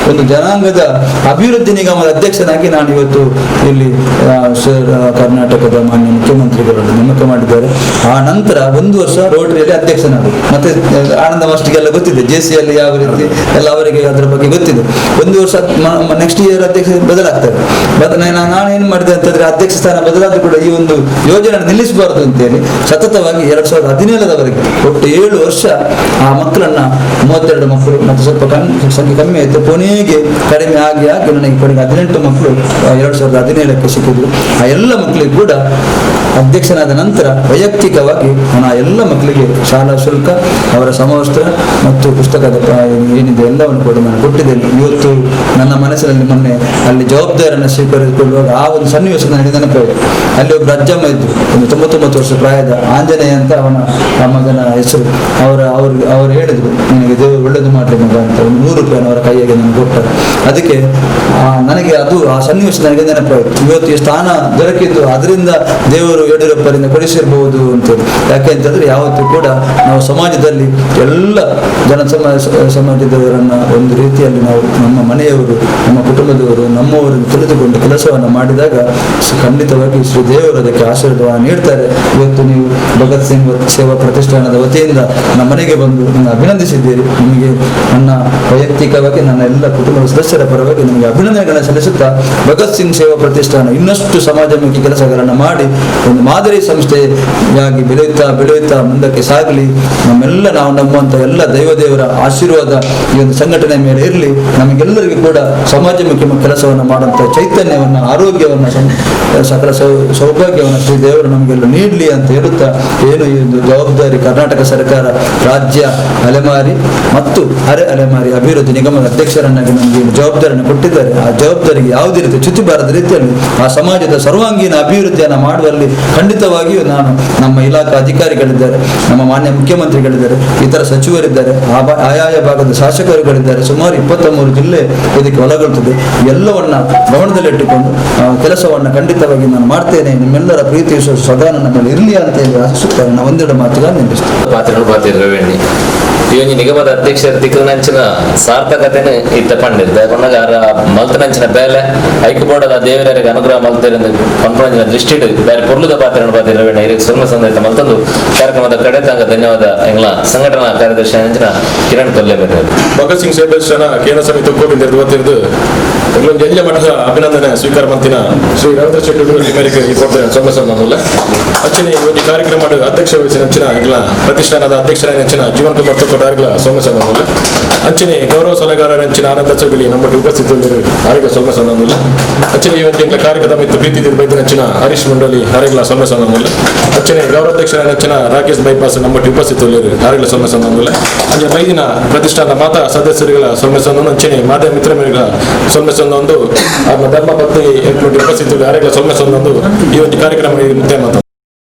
S5: ಒಂದು ಜನಾಂಗದ ಅಭಿವೃದ್ಧಿ ನಿಗಮದ ಅಧ್ಯಕ್ಷನಾಗಿ ನಾನು ಇವತ್ತು ಇಲ್ಲಿ ಕರ್ನಾಟಕದ ಮಾನ್ಯ ಮುಖ್ಯಮಂತ್ರಿಗಳನ್ನು ನೇಮಕ ಮಾಡಿದ್ದಾರೆ. ಆ ನಂತರ 1 ವರ್ಷ ರೋಟರಿಯಲ್ಲಿ ಅಧ್ಯಕ್ಷನಾದರು. ಮತ್ತೆ ಆನಂದ ಮಾಸ್ಟರ್ಗೆಲ್ಲ ಗೊತ್ತಿದೆ JCಯಲ್ಲಿ ಯಾವ ರೀತಿ ಎಲ್ಲ ಅವರಿಗೆ ಅದರ ಬಗ್ಗೆ ಗೊತ್ತಿದೆ. 1 ವರ್ಷ ನೆಕ್ಸ್ಟ್ ಇಯರ್ ಅಧ್ಯಕ್ಷ ಬದಲಾಗ್ತಾರೆ. ನಾನು ಏನು ಮಾಡಿದೆ ಅಂತಂದ್ರೆ, ಅಧ್ಯಕ್ಷ ಸ್ಥಾನ ಬದಲಾದ್ರೂ ಕೂಡ ಈ ಒಂದು ಯೋಜನೆ ನಿಲ್ಲಿಸಬಾರದು ಅಂತೇಳಿ ಸತತವಾಗಿ 2017ರವರೆಗೆ ಒಟ್ಟು 7 ವರ್ಷ ಆ ಮಕ್ಕಳನ್ನ 32 ಮಕ್ಕಳು ಮತ್ತು ಸ್ವಲ್ಪ ಸಂಖ್ಯೆ ಕಮ್ಮಿ ಆಯಿತು. ಕೊನೆಗೆ ಕಡಿಮೆ ಆಗಿ ನನಗೆ ಕೊನೆಗೆ 18 ಮಕ್ಕಳು 2017ಕ್ಕೆ ಸಿಕ್ಕಿದ್ರು. ಆ ಎಲ್ಲ ಮಕ್ಕಳಿಗೆ ಕೂಡ ಅಧ್ಯಕ್ಷನಾದ ನಂತರ ವೈಯಕ್ತಿಕವಾಗಿ ನಾನು ಆ ಎಲ್ಲ ಮಕ್ಕಳಿಗೆ ಶಾಲಾ ಶುಲ್ಕ, ಅವರ ಸಮವಸ್ತ್ರ ಮತ್ತು ಪುಸ್ತಕದ ಏನಿದೆ ಎಲ್ಲವನ್ನು ಕೂಡ ನಾನು ಕೊಟ್ಟಿದ್ದೇನೆ. ಇವತ್ತು ನನ್ನ ಮನಸ್ಸಿನಲ್ಲಿ ಮೊನ್ನೆ ಅಲ್ಲಿ ಜವಾಬ್ದಾರಿಯನ್ನು ಸ್ವೀಕರಿಸಿಕೊಳ್ಳುವಾಗ ಆ ಒಂದು ಸನ್ನಿವೇಶ ನನಗೆ ನೆನಪಿದೆ. ಅಲ್ಲಿ ಒಬ್ಬರು ಅಜ್ಜಮ್ಮ ಇದ್ರು, ಒಂದು 99 ವರ್ಷ ಪ್ರಾಯದ ಆಂಜನೇಯ ಅಂತ ಆ ಮಗನ ಹೆಸರು. ಅವರು ಹೇಳಿದ್ರು, ನಿನಗೆ ದೇವರು ಒಳ್ಳೇದು ಮಾಡಲಿ ಮಗ ಅಂತ ಒಂದು 100 ರೂಪಾಯಿ ಅವರ ಕೈಯಾಗೆ ನನಗೆ ಕೊಟ್ಟರು. ಅದಕ್ಕೆ ನನಗೆ ಆ ಸನ್ನಿವೇಶ ನನಗೆ ನೆನಪಾಯಿತು. ಇವತ್ತು ಈ ಸ್ಥಾನ ದೊರಕಿದ್ದು ಅದರಿಂದ ದೇವರು ಯಡಿಯೂರಪ್ಪರಿಂದ ಕೊಡಿಸಿರ್ಬಹುದು ಅಂತೇಳಿ. ಯಾಕೆ ಅಂತಂದ್ರೆ ಯಾವತ್ತೂ ಕೂಡ ನಾವು ಸಮಾಜದಲ್ಲಿ ಎಲ್ಲ ಸಮಾಜದವರನ್ನ ಒಂದು ರೀತಿಯಲ್ಲಿ ನಾವು ನಮ್ಮ ಮನೆಯವರು, ನಮ್ಮ ಕುಟುಂಬದವರು, ನಮ್ಮವರನ್ನು ತಿಳಿದುಕೊಂಡು ಕೆಲಸವನ್ನು ಮಾಡಿದಾಗ ಖಂಡಿತವಾಗಿ ಶ್ರೀ ದೇವರು ಅದಕ್ಕೆ ಆಶೀರ್ವಾದ ನೀಡ್ತಾರೆ. ಇವತ್ತು ನೀವು ಭಗತ್ ಸಿಂಗ್ ಸೇವಾ ಪ್ರತಿಷ್ಠಾನದ ವತಿಯಿಂದ ನಮ್ಮ ಮನೆಗೆ ಬಂದು ನನ್ನ ಅಭಿನಂದಿಸಿದ್ದೀರಿ. ನಿಮಗೆ ನನ್ನ ವೈಯಕ್ತಿಕವಾಗಿ ನನ್ನ ಎಲ್ಲ ಕುಟುಂಬದ ಸದಸ್ಯರ ಪರವಾಗಿ ನಿಮಗೆ ಅಭಿನಂದನೆಗಳನ್ನು ಸಲ್ಲಿಸುತ್ತಾ, ಭಗತ್ ಸಿಂಗ್ ಸೇವಾ ಪ್ರತಿಷ್ಠಾನ ಇನ್ನಷ್ಟು ಸಮಾಜಮುಖಿ ಕೆಲಸಗಳನ್ನು ಮಾಡಿ ಒಂದು ಮಾದರಿ ಸಂಸ್ಥೆಯಾಗಿ ಬೆಳೆಯುತ್ತಾ ಮುಂದಕ್ಕೆ ಸಾಗಲಿ. ನಾವು ನಂಬುವಂಥ ಎಲ್ಲ ದೇವರ ಆಶೀರ್ವಾದ ಈ ಒಂದು ಸಂಘಟನೆ ಮೇಲೆ ಇರಲಿ. ನಮಗೆಲ್ಲರಿಗೂ ಕೂಡ ಸಮಾಜಮುಖಿ ಕೆಲಸವನ್ನು ಮಾಡುವಂಥ ಚೈತನ್ಯವನ್ನು, ಆರೋಗ್ಯವನ್ನು, ಸಕಲ ಸೌಭಾಗ್ಯವನ್ನು ಶ್ರೀ ದೇವರು ನಮಗೆಲ್ಲ ನೀಡಲಿ ಅಂತ ಹೇಳುತ್ತಾ, ಏನು ಈ ಒಂದು ಜವಾಬ್ದಾರಿ ಕರ್ನಾಟಕ ಸರ್ಕಾರ ರಾಜ್ಯ ಅಲೆಮಾರಿ ಮತ್ತು ಅಲೆಮಾರಿ ಅಭಿವೃದ್ಧಿ ನಿಗಮದ ಅಧ್ಯಕ್ಷರನ್ನಾಗಿ ನಮಗೆ ಜವಾಬ್ದಾರಿಯನ್ನು ಕೊಟ್ಟಿದ್ದಾರೆ. ಆ ಜವಾಬ್ದಾರಿಗೆ ಯಾವುದೇ ರೀತಿ ಚ್ಯುತಿಬಾರದ ರೀತಿಯಲ್ಲಿ ಆ ಸಮಾಜದ ಸರ್ವಾಂಗೀಣ ಅಭಿವೃದ್ಧಿಯನ್ನು ಮಾಡುವಲ್ಲಿ ಖಂಡಿತವಾಗಿಯೂ ನಾನು, ನಮ್ಮ ಇಲಾಖಾ ಅಧಿಕಾರಿಗಳಿದ್ದಾರೆ, ನಮ್ಮ ಮಾನ್ಯ ಮುಖ್ಯಮಂತ್ರಿಗಳಿದ್ದಾರೆ, ಇತರ ಸಚಿವರಿದ್ದಾರೆ, ಆಯಾಯ ಭಾಗದ ಶಾಸಕರುಗಳಿದ್ದಾರೆ, ಸುಮಾರು 23 ಜಿಲ್ಲೆ ಇದಕ್ಕೆ ಒಳಗೊಳ್ಳುತ್ತದೆ. ಎಲ್ಲವನ್ನ ಗಮನದಲ್ಲಿಟ್ಟುಕೊಂಡು ಕೆಲಸವನ್ನು ಖಂಡಿತವಾಗಿ ನಾನು ಮಾಡ್ತೇನೆ. ನಿಮ್ಮೆಲ್ಲರ ಪ್ರೀತಿ ಸದಾ ನನ್ನ ಮೇಲೆ ಇರಲಿ ಅಂತ ಹೇಳಿ ಆಶಿಸುತ್ತೇನೆ. ನಾನು ಒಂದೆರಡು ಮಾತುಗಳನ್ನು
S1: ನಿಲ್ಲಿಸ್ತೇನೆ. ಈ ನಿಗಮದ ಅಧ್ಯಕ್ಷರ ತಿಕ್ಕನಂಚಿನ ಸಾರ್ಥಕತೆನ ಇತ್ತ ಪಂಡಿದ್ದ ಕೊನಗಾರ ಮಲ್ತನಂಚಿನ ಬೇಲೆ ಐಕ್ಯಬೋರ್ಡದ ದೇವರಿಗೆ ಅನುಗ್ರಹ ಮಲ್ತರಿಂದ ಪಂಪನಂಚಿನ ದೃಷ್ಟಿಡ್ ಬೇರೆ ಪೊರ್ಲುದ ಪಾತ್ರನ ಪಾತಿರವೇಣ ಇದಕ್ಕೆ ಸುರ್ಮ ಸಂದೇಶ ಮಲ್ತಂದು ಕಾರ್ಯಕ್ರಮದ ಕಡೆ ತಂಗ ಧನ್ಯವಾದ ಎಂಗ್ಲ ಸಂಘಟನಾ ಕಾರ್ಯದರ್ಶಿ ಅಂಚಿನ ಕಿರಣ್ ಕೊಲ್ಲೆಬೇರು.
S6: ಭಗತ್ ಸಿಂಗ್ ಸೇವಾ ಕೇಂದ್ರ ಸಮಿತಿ ಒಕ್ಕೊಟ್ಟಿದ್ದು ಇವತ್ತಿದ್ದು ಇಲ್ಲೊಂದು ಎಲ್ಲ ಮಟ್ಟದ ಅಭಿನಂದನೆ ಸ್ವೀಕಾರ ಮಂತಿನ ಶ್ರೀ ರವೀಂದ್ರ ಶೆಟ್ಟಿ ಮೇರೆಗೆ ಈ ಕೊಡ್ತಾರೆ ಸೊಮ್ಮಸಲ್ಲ ಅಚ್ಚನೆ ಇವತ್ತು ಕಾರ್ಯಕ್ರಮ ಅಧ್ಯಕ್ಷ ವಹಿಸಿನ ಅಂಚಿನ ಇಲ್ಲ ಪ್ರತಿಷ್ಠಾನದ ಅಧ್ಯಕ್ಷರ ಅಂಚಿನ ಜೀವನ್ ಕುಮಾರ್ ತೊಕ್ಕೊಟ್ಟಾರ್ಗಳ ಸೊಮ್ಮಸಲ್ಲ ಅಂಚನೆ ಗೌರವ ಸಲಹೆಗಾರರ ಅಂಚಿನ ಆನಂದ ಚೌಗಲಿ ನಮ್ಮೊಟ್ಟು ಉಪಸ್ಥಿತರು ಆರೋಗ್ಯ ಸೊಮ್ಮಸಲ್ಲ ಅಚ್ಚನೆ ಇವತ್ತಿನ ಕಾರ್ಯಕ್ರಮ ಇತ್ತು ಪ್ರೀತಿ ಬೈದಿನ ಅಂಚಿನ ಹರೀಶ್ ಮಂಡಳಿ ಆರೋಗ್ಯ ಸೊಮ್ಮಸಲ್ಲ ಅಚ್ಚನೆ ಗೌರವಾಧ್ಯಕ್ಷರ ಅಂಚಿನ ರಾಕೇಶ್ ಬೈಪಾಸ್ ನಮ್ಮೊಟ್ಟು ಉಪಸ್ಥಿತರು ಆರೋಗ್ಯ ಸೊಮ್ಮಸಲ್ಲ ಅಂಚೆ ಬೈದಿನ ಪ್ರತಿಷ್ಠಾನ ಮಾತಾ ಸದಸ್ಯರುಗಳ ಸೊಮ್ಮಸನ್ನು ಅಂಚನೆ ಮಾಧ್ಯಮ ಮಿತ್ರಗಳ ಸೊಮ್ಮಸೊಂದೊಂದು ಧರ್ಮ ಪತ್ನಿ ಉಪಸ್ಥಿತರು ಆರೋಗ್ಯ ಸೊಮ್ಮಸೊಂದೊಂದು ಈ ಒಂದು ಕಾರ್ಯಕ್ರಮ ಮುಖ್ಯ ಮಾತು.